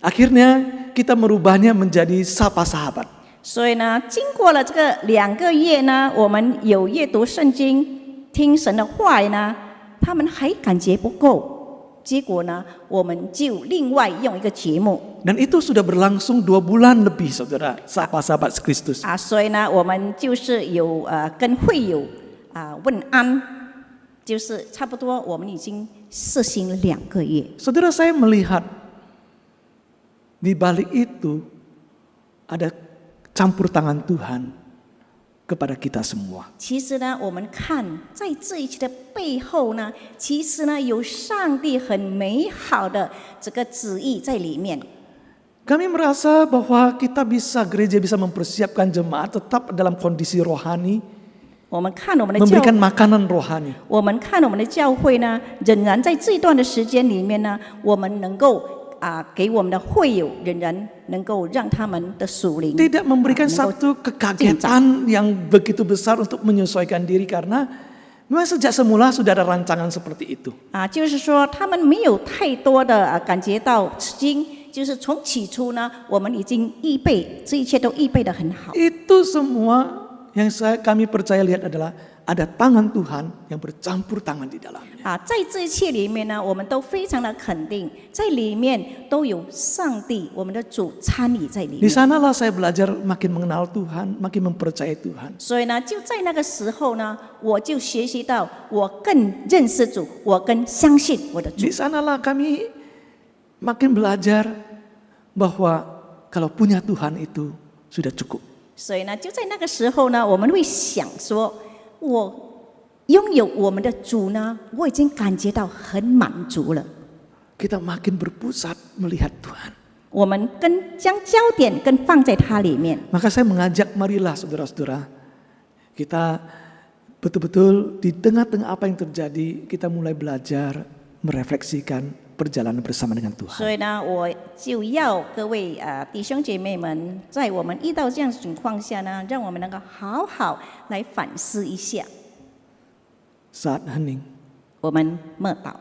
Akhirnya kita merubahnya menjadi Sapa Sahabat. 所以呢，经过了这个2个月呢，我们有阅读圣经、听神的话语呢，他们还感觉不够，结果呢，我们就另外用一个节目。 Dan itu sudah berlangsung 2 bulan lebih, saudara. Sapa Sahabat Kristus. 所以呢，我们就是有跟会友问安，就是差不多我们已经实行了2个月。 Saudara, saya melihat di balik itu ada campur tangan Tuhan kepada kita semua. 其实呢，我们看在这一切的背后呢，其实呢有上帝很美好的这个旨意在里面。 Kami merasa bahwa gereja bisa mempersiapkan jemaat tetap dalam kondisi rohani, 我们看我们的教 memberikan makanan rohani. 我们看我们的教会呢，仍然在这一段的时间里面呢，我们能够给我们的会友仍然能够让他们的属灵 Tidak memberikan 能够 satu kekagetan yang begitu besar untuk menyesuaikan diri karena memang sejak semula sudah ada rancangan seperti itu. 就是说他们没有太多的感觉到吃惊，就是从起初呢，我们已经预备这一切都预备得很好。 Itu semua yang kami percaya lihat adalah ada tangan Tuhan yang bercampur tangan di dalamnya. 在这一切里面呢，我们都非常的肯定，在里面都有上帝，我们的主参与在里 Di 面。 sanalah saya belajar makin mengenal Tuhan, makin mempercayai Tuhan. 所以呢，就在那个时候呢，我就学习到，我更认识主，我更相信我的主 Di。sanalah kami makin belajar bahwa kalau punya Tuhan itu sudah cukup. 所以呢，就在那个时候呢，我们会想说，我拥有我们的主呢，我已经感觉到很满足了。 Kita makin berpusat melihat Tuhan. 我们将焦点放在它里面。 Maka saya mengajak marilah saudara-saudara, kita betul-betul di tengah-tengah apa yang terjadi, kita mulai belajar merefleksikan perjalanan bersama dengan 所 Tuhan. 以呢，我就要各位弟兄姐妹们，在我们遇到这样的情况下呢，让我们能够好好来反思一下。 Saat hening, 我们默祷。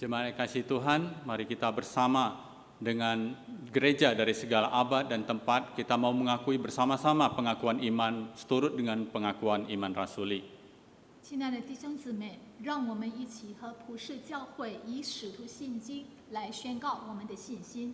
Jemaat yang kasih Tuhan, mari kita bersama dengan gereja dari segala abad dan tempat, kita mau mengakui bersama-sama pengakuan iman seturut dengan pengakuan iman rasuli. 亲爱的弟兄姊妹，让我们一起和普世教会以使徒信经来宣告我们的信心。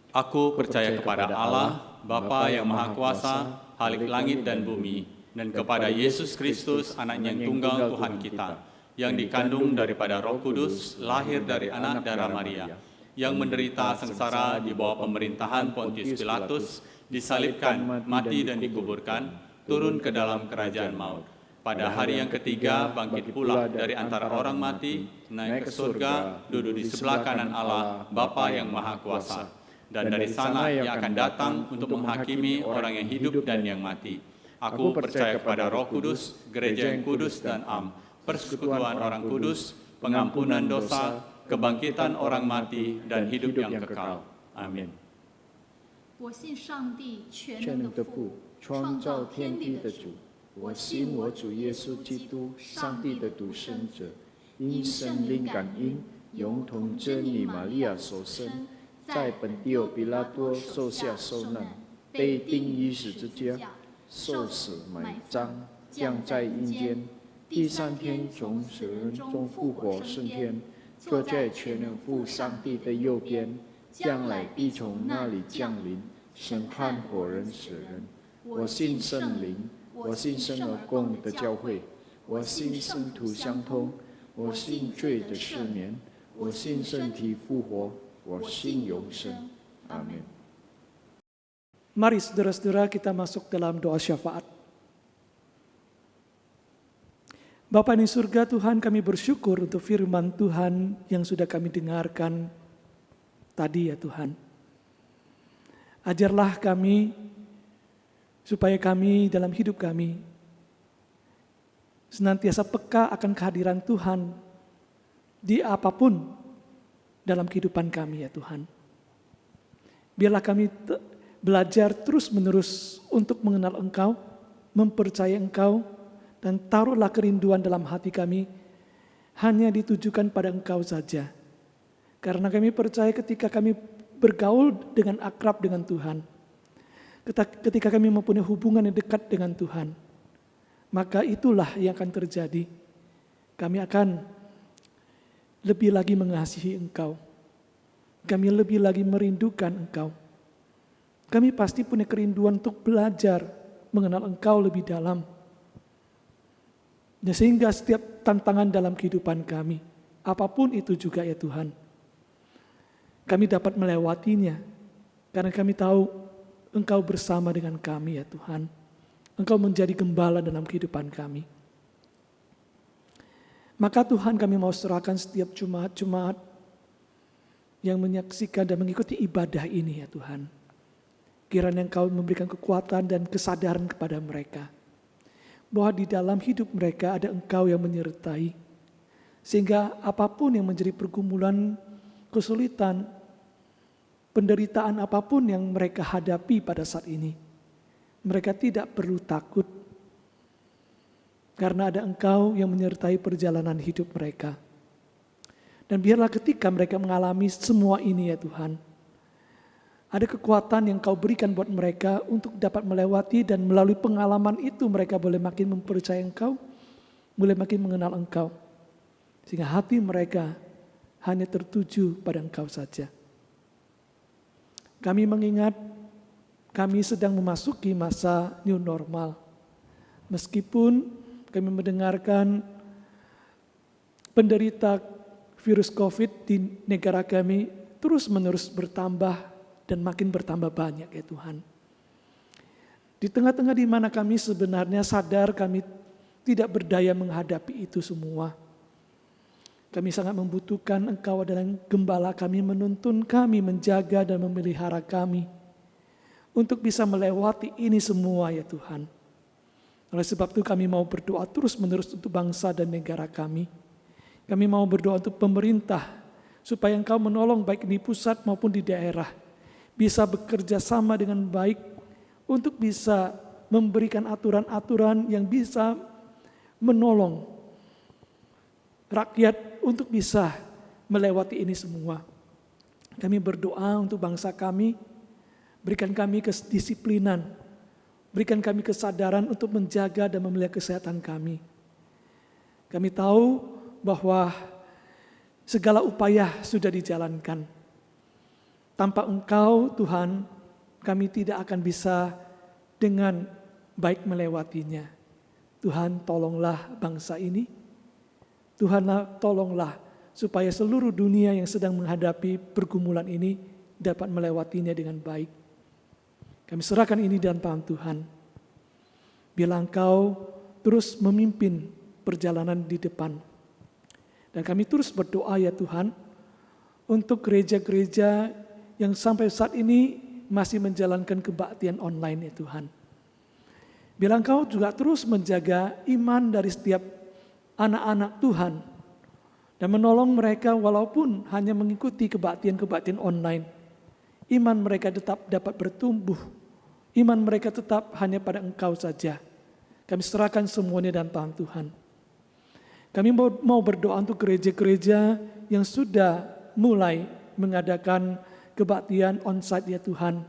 Aku percaya kepada Allah, Bapa yang Maha Kuasa, Khalik langit dan bumi, dan kepada Yesus Kristus, Anaknya yang tunggal Tuhan kita, yang dikandung daripada Roh Kudus, lahir dari anak darah Maria, yang menderita sengsara di bawah pemerintahan Pontius Pilatus, disalibkan, mati dan dikuburkan, turun ke dalam kerajaan maut. Pada hari yang ketiga bangkit pula dari antara orang mati, naik ke surga, duduk di sebelah kanan Allah, Bapa yang Maha Kuasa. Dan dari sana ia akan datang untuk menghakimi orang yang hidup dan yang mati. Aku percaya kepada Roh Kudus, gereja yang kudus dan am, persekutuan orang kudus, pengampunan dosa, kebangkitan orang mati, dan hidup yang kekal. Amin. 我信上帝全全能的能的父父，，创造天地的主。我信我主耶稣基督，上帝的独生者，因圣灵感应，永同真理玛利亚所生，在本地欧比拉多受下受难，被钉于十字架，受死埋葬，降在阴间，第三天从死人中复活升天，坐在全能父上帝的右边，将来必从那里降临，审判活人死人。我信圣灵，我信生而共的教会，我信圣徒相通，我信罪的赦免，我信身体复活，我信永生。阿门。 Mari saudara-saudara kita masuk dalam doa syafaat. Bapa di surga, Tuhan, kami bersyukur untuk firman Tuhan yang sudah kami dengarkan tadi ya Tuhan. Ajarlah kami supaya kami dalam hidup kami senantiasa peka akan kehadiran Tuhan di apapun dalam kehidupan kami ya Tuhan. Biarlah kami belajar terus-menerus untuk mengenal Engkau, mempercayai Engkau, dan taruhlah kerinduan dalam hati kami hanya ditujukan pada Engkau saja. Karena kami percaya ketika kami bergaul dengan akrab dengan Tuhan, ketika kami mempunyai hubungan yang dekat dengan Tuhan, maka itulah yang akan terjadi. Kami akan lebih lagi mengasihi Engkau. Kami lebih lagi merindukan Engkau. Kami pasti punya kerinduan untuk belajar mengenal Engkau lebih dalam. Sehingga setiap tantangan dalam kehidupan kami, apapun itu juga ya Tuhan, kami dapat melewatinya. Karena kami tahu Engkau bersama dengan kami ya Tuhan. Engkau menjadi gembala dalam kehidupan kami. Maka Tuhan, kami mau serahkan setiap jemaat-jemaat yang menyaksikan dan mengikuti ibadah ini ya Tuhan. Kiranya Engkau memberikan kekuatan dan kesadaran kepada mereka, bahwa di dalam hidup mereka ada Engkau yang menyertai. Sehingga apapun yang menjadi pergumulan, kesulitan, penderitaan apapun yang mereka hadapi pada saat ini, mereka tidak perlu takut. Karena ada Engkau yang menyertai perjalanan hidup mereka. Dan biarlah ketika mereka mengalami semua ini ya Tuhan, ada kekuatan yang Kau berikan buat mereka untuk dapat melewati, dan melalui pengalaman itu mereka boleh makin mempercayai Engkau, boleh makin mengenal Engkau. Sehingga hati mereka hanya tertuju pada Engkau saja. Kami mengingat kami sedang memasuki masa new normal. Meskipun kami mendengarkan penderita virus COVID di negara kami terus-menerus bertambah dan makin bertambah banyak ya Tuhan. Di tengah-tengah di mana kami sebenarnya sadar kami tidak berdaya menghadapi itu semua. Kami sangat membutuhkan Engkau adalah gembala kami, menuntun kami, menjaga dan memelihara kami untuk bisa melewati ini semua ya Tuhan. Oleh sebab itu kami mau berdoa terus-menerus untuk bangsa dan negara kami. Kami mau berdoa untuk pemerintah supaya Engkau menolong baik di pusat maupun di daerah bisa bekerja sama dengan baik untuk bisa memberikan aturan-aturan yang bisa menolong rakyat untuk bisa melewati ini semua. Kami berdoa untuk bangsa kami, berikan kami kedisiplinan, berikan kami kesadaran untuk menjaga dan memelihara kesehatan kami. Kami tahu bahwa segala upaya sudah dijalankan. Tanpa Engkau Tuhan, kami tidak akan bisa dengan baik melewatinya. Tuhan, tolonglah bangsa ini. Tuhan, tolonglah supaya seluruh dunia yang sedang menghadapi pergumulan ini dapat melewatinya dengan baik. Kami serahkan ini dalam tangan Tuhan. Biarlah Engkau terus memimpin perjalanan di depan. Dan kami terus berdoa ya Tuhan, untuk gereja-gereja yang sampai saat ini masih menjalankan kebaktian online ya Tuhan. Biarlah Engkau juga terus menjaga iman dari setiap anak-anak Tuhan dan menolong mereka walaupun hanya mengikuti kebaktian-kebaktian online. Iman mereka tetap dapat bertumbuh. Iman mereka tetap hanya pada Engkau saja. Kami serahkan semuanya dalam tangan Tuhan. Kami mau berdoa untuk gereja-gereja yang sudah mulai mengadakan kebaktian onsite ya Tuhan,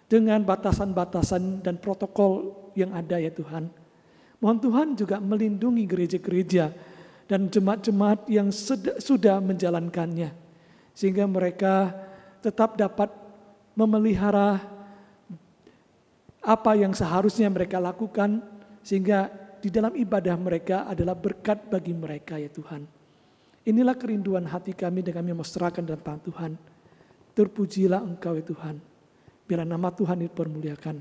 dengan batasan-batasan dan protokol yang ada ya Tuhan. Mohon Tuhan juga melindungi gereja-gereja dan jemaat-jemaat yang sudah menjalankannya, sehingga mereka tetap dapat memelihara apa yang seharusnya mereka lakukan, sehingga di dalam ibadah mereka adalah berkat bagi mereka ya Tuhan. Inilah kerinduan hati kami dan kami mau serahkan dalam tangan Tuhan. Terpujilah Engkau ya Tuhan. Biarlah nama Tuhan dipermuliakan.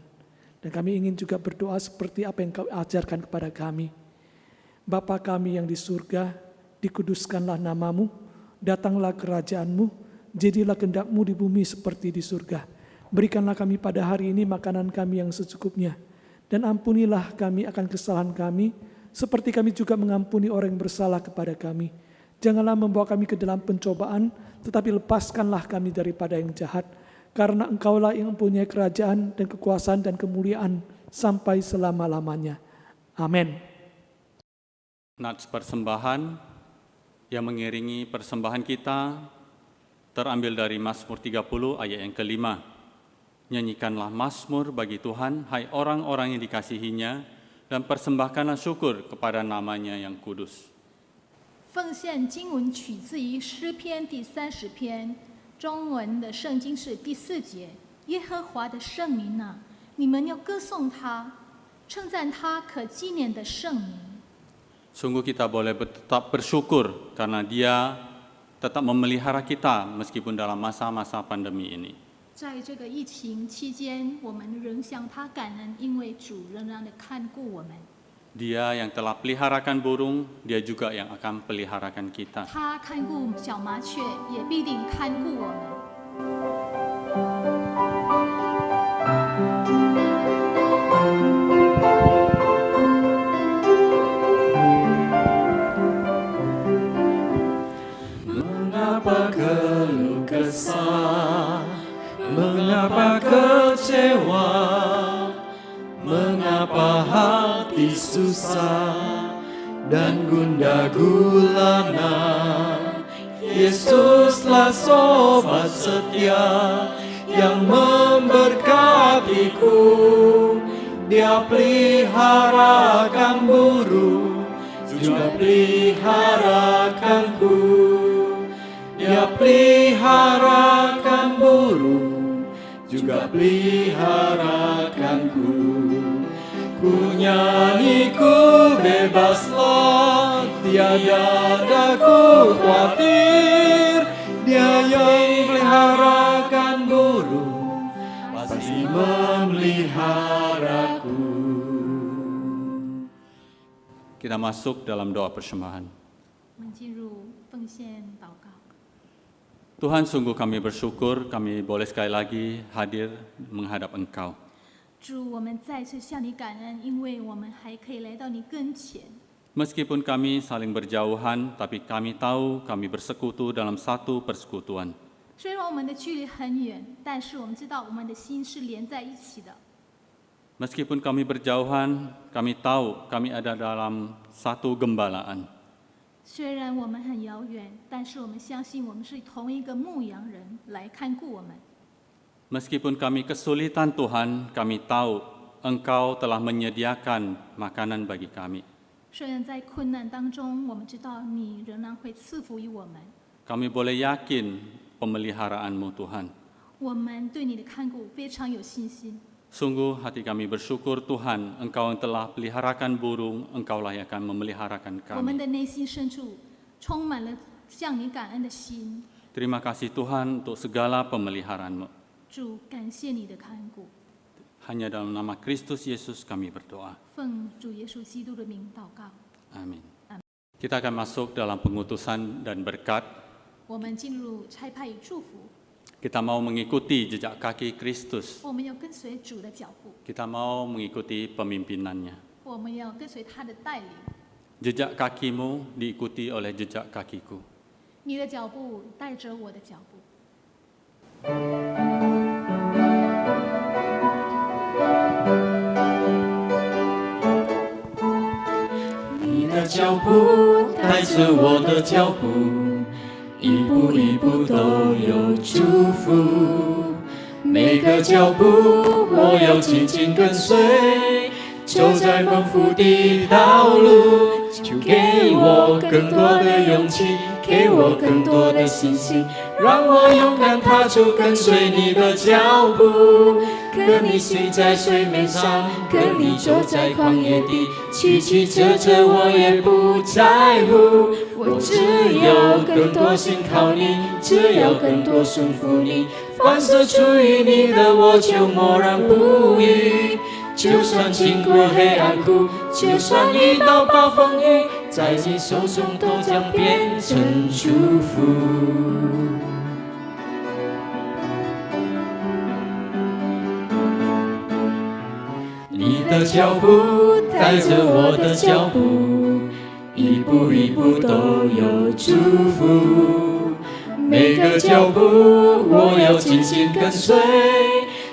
Dan kami ingin juga berdoa seperti apa yang Kau ajarkan kepada kami. Bapa kami yang di surga, dikuduskanlah namamu, datanglah kerajaan-Mu, jadilah kehendak-Mu di bumi seperti di surga. Berikanlah kami pada hari ini makanan kami yang secukupnya. Dan ampunilah kami akan kesalahan kami, seperti kami juga mengampuni orang yang bersalah kepada kami. Janganlah membawa kami ke dalam pencobaan, tetapi lepaskanlah kami daripada yang jahat. Karena Engkaulah yang mempunyai kerajaan dan kekuasaan dan kemuliaan sampai selama-lamanya. Amin. Nats persembahan yang mengiringi persembahan kita terambil dari Mazmur 30 ayat yang kelima. Nyanyikanlah Mazmur bagi Tuhan, hai orang-orang yang dikasihinya, dan persembahkanlah syukur kepada namanya yang kudus. 奉献经文取自于诗篇第30篇，中文的圣经是第4节。耶和华的圣名啊，你们要歌颂他，称赞他可纪念的圣名。 Sungguh kita boleh tetap bersyukur karena Dia tetap memelihara kita meskipun dalam masa-masa pandemi ini. 在这个疫情期间，我们仍向他感恩，因为主仍然的看顾我们。 Dia yang telah peliharakan burung, Dia juga yang akan peliharakan kita. 他看顾小麻雀，也必定看顾我们。 Mengapa keluh kesah? Mengapa kecewa? Mengapa hati susah dan gundah gulana? Yesuslah sobat setia yang memberkatiku. Dia peliharakan burung, juga peliharakanku. Dia peliharakan burung, juga peliharakanku. Ku nyanyi, ku bebaslah, tiada daku khawatir. Dia yang peliharakan burung, pemeliharaku. Kita masuk dalam doa persembahan. 我们进入奉献祷告。 Tuhan, sungguh kami bersyukur kami boleh sekali lagi hadir menghadap Engkau. 主，我们再次向你感恩，因为我们还可以来到你跟前。 Meskipun kami saling berjauhan, tapi kami tahu kami bersekutu dalam satu persekutuan. 虽然我们的距离很远，但是我们知道我们的心是连在一起的。 Meskipun kami berjauhan, kami tahu kami ada dalam satu gembalaan. 虽然我们很遥远，但是我们相信我们是同一个牧羊人来看顾我们。 Meskipun kami kesulitan Tuhan, kami tahu Engkau telah menyediakan makanan bagi kami. 虽然在困难当中，我们知道你仍然会赐福于我们。 Kami boleh yakin pemeliharaanmu Tuhan. 我们对你的看顾非常有信心。 Sungguh hati kami bersyukur Tuhan, Engkau yang telah peliharakan burung, Engkaulah yang akan memeliharakan 我们 kami. 的内心深处充满了向你感恩的心。 Terima kasih Tuhan untuk segala pemeliharaanmu. 主，感谢你的看顾。 Hanya dalam nama Kristus Yesus kami berdoa. 奉主耶稣基督的名祷告。 Amin. Kita akan masuk dalam pengutusan dan berkat. 我们进入差派与祝福， Kita mau mengikuti jejak kaki Kristus. 我们要跟随主的脚步， Kita mau mengikuti pemimpinannya. 我们要跟随他的带领。 Jejak kakimu diikuti oleh jejak kakiku. 你的脚步带着我的脚步。 你的脚步带着我的脚步，一步一步都有祝福。每个脚步我要紧紧跟随，走在蒙福的道路。求给我更多的勇气，给我更多的信心，让我勇敢踏出跟随你的脚步。跟你行在水面上，跟你走在旷野地，曲曲折折我也不在乎。我只有更多信靠你，只有更多顺服你。凡是出于你的，我就默然不语。就算经过黑暗谷，就算遇到暴风雨，在你手中都将变成祝福。你的脚步带着我的脚步，一步一步都有祝福。每个脚步我要紧紧跟随，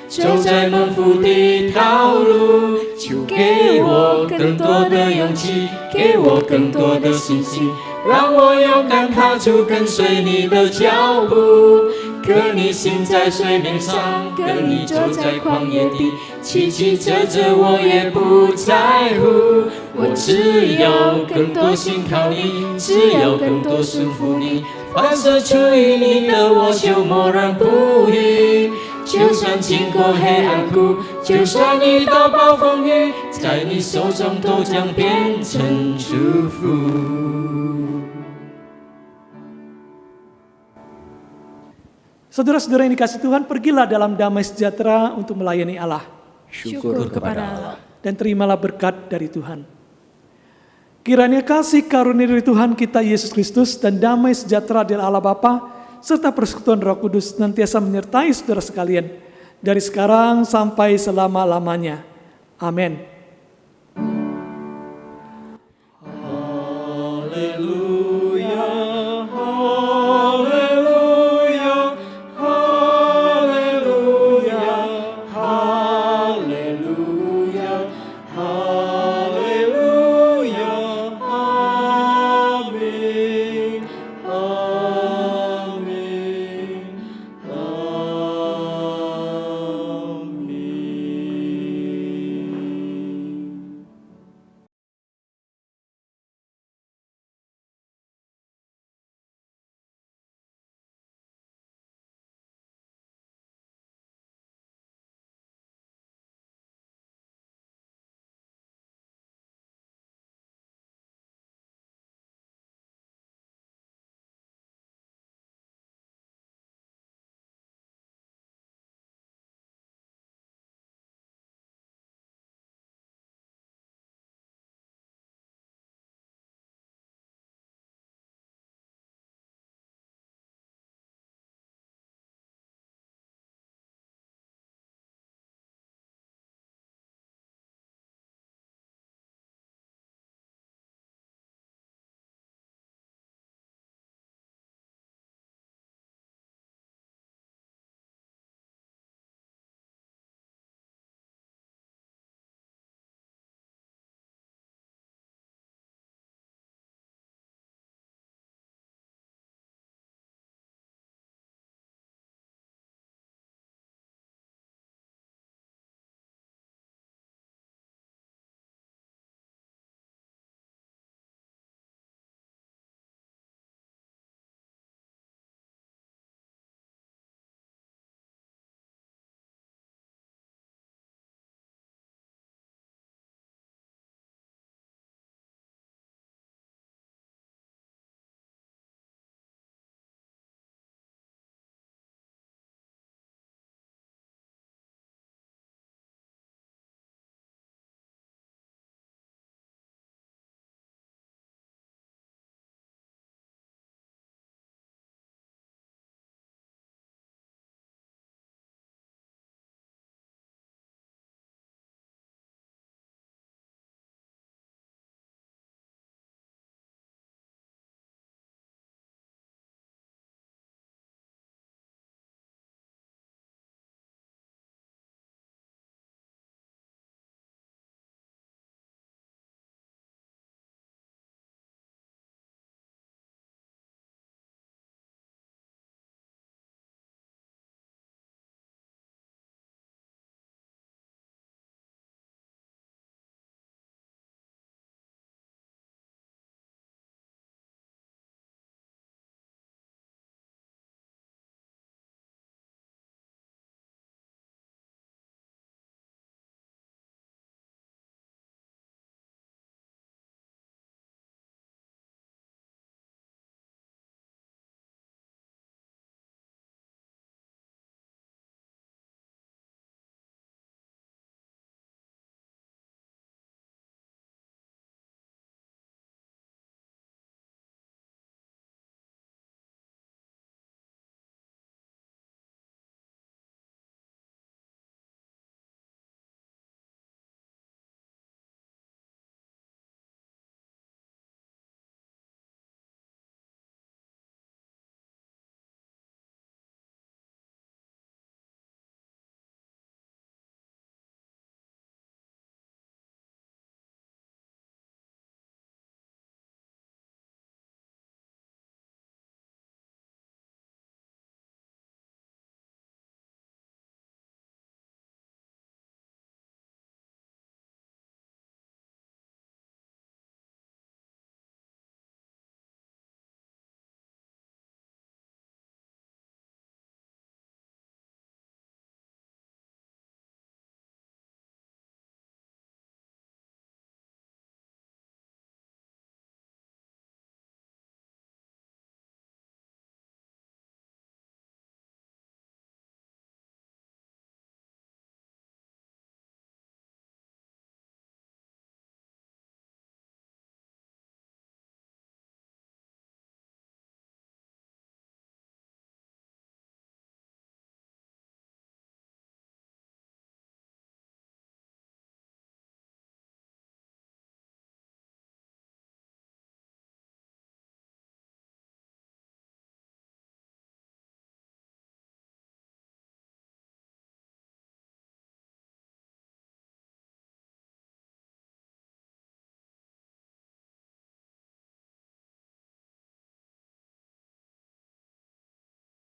走在蒙福的道路。求给我更多的勇气，给我更多的信心，让我勇敢踏出跟随你的脚步。跟你行在水面上，跟你走在旷野地，曲曲折折我也不在乎。我只有更多信靠你，只有更多顺服你。凡是出于你的，我就默然不语。就算经过黑暗谷，就算遇到暴风雨，在你手中都将变成祝福。 Saudara-saudara yang dikasih Tuhan, pergilah dalam damai sejahtera untuk melayani Allah. Syukur kepada Allah. Dan terimalah berkat dari Tuhan. Kiranya kasih karunia dari Tuhan kita Yesus Kristus dan damai sejahtera dari Allah Bapa serta persekutuan Roh Kudus senantiasa menyertai saudara sekalian dari sekarang sampai selama-lamanya. Amin.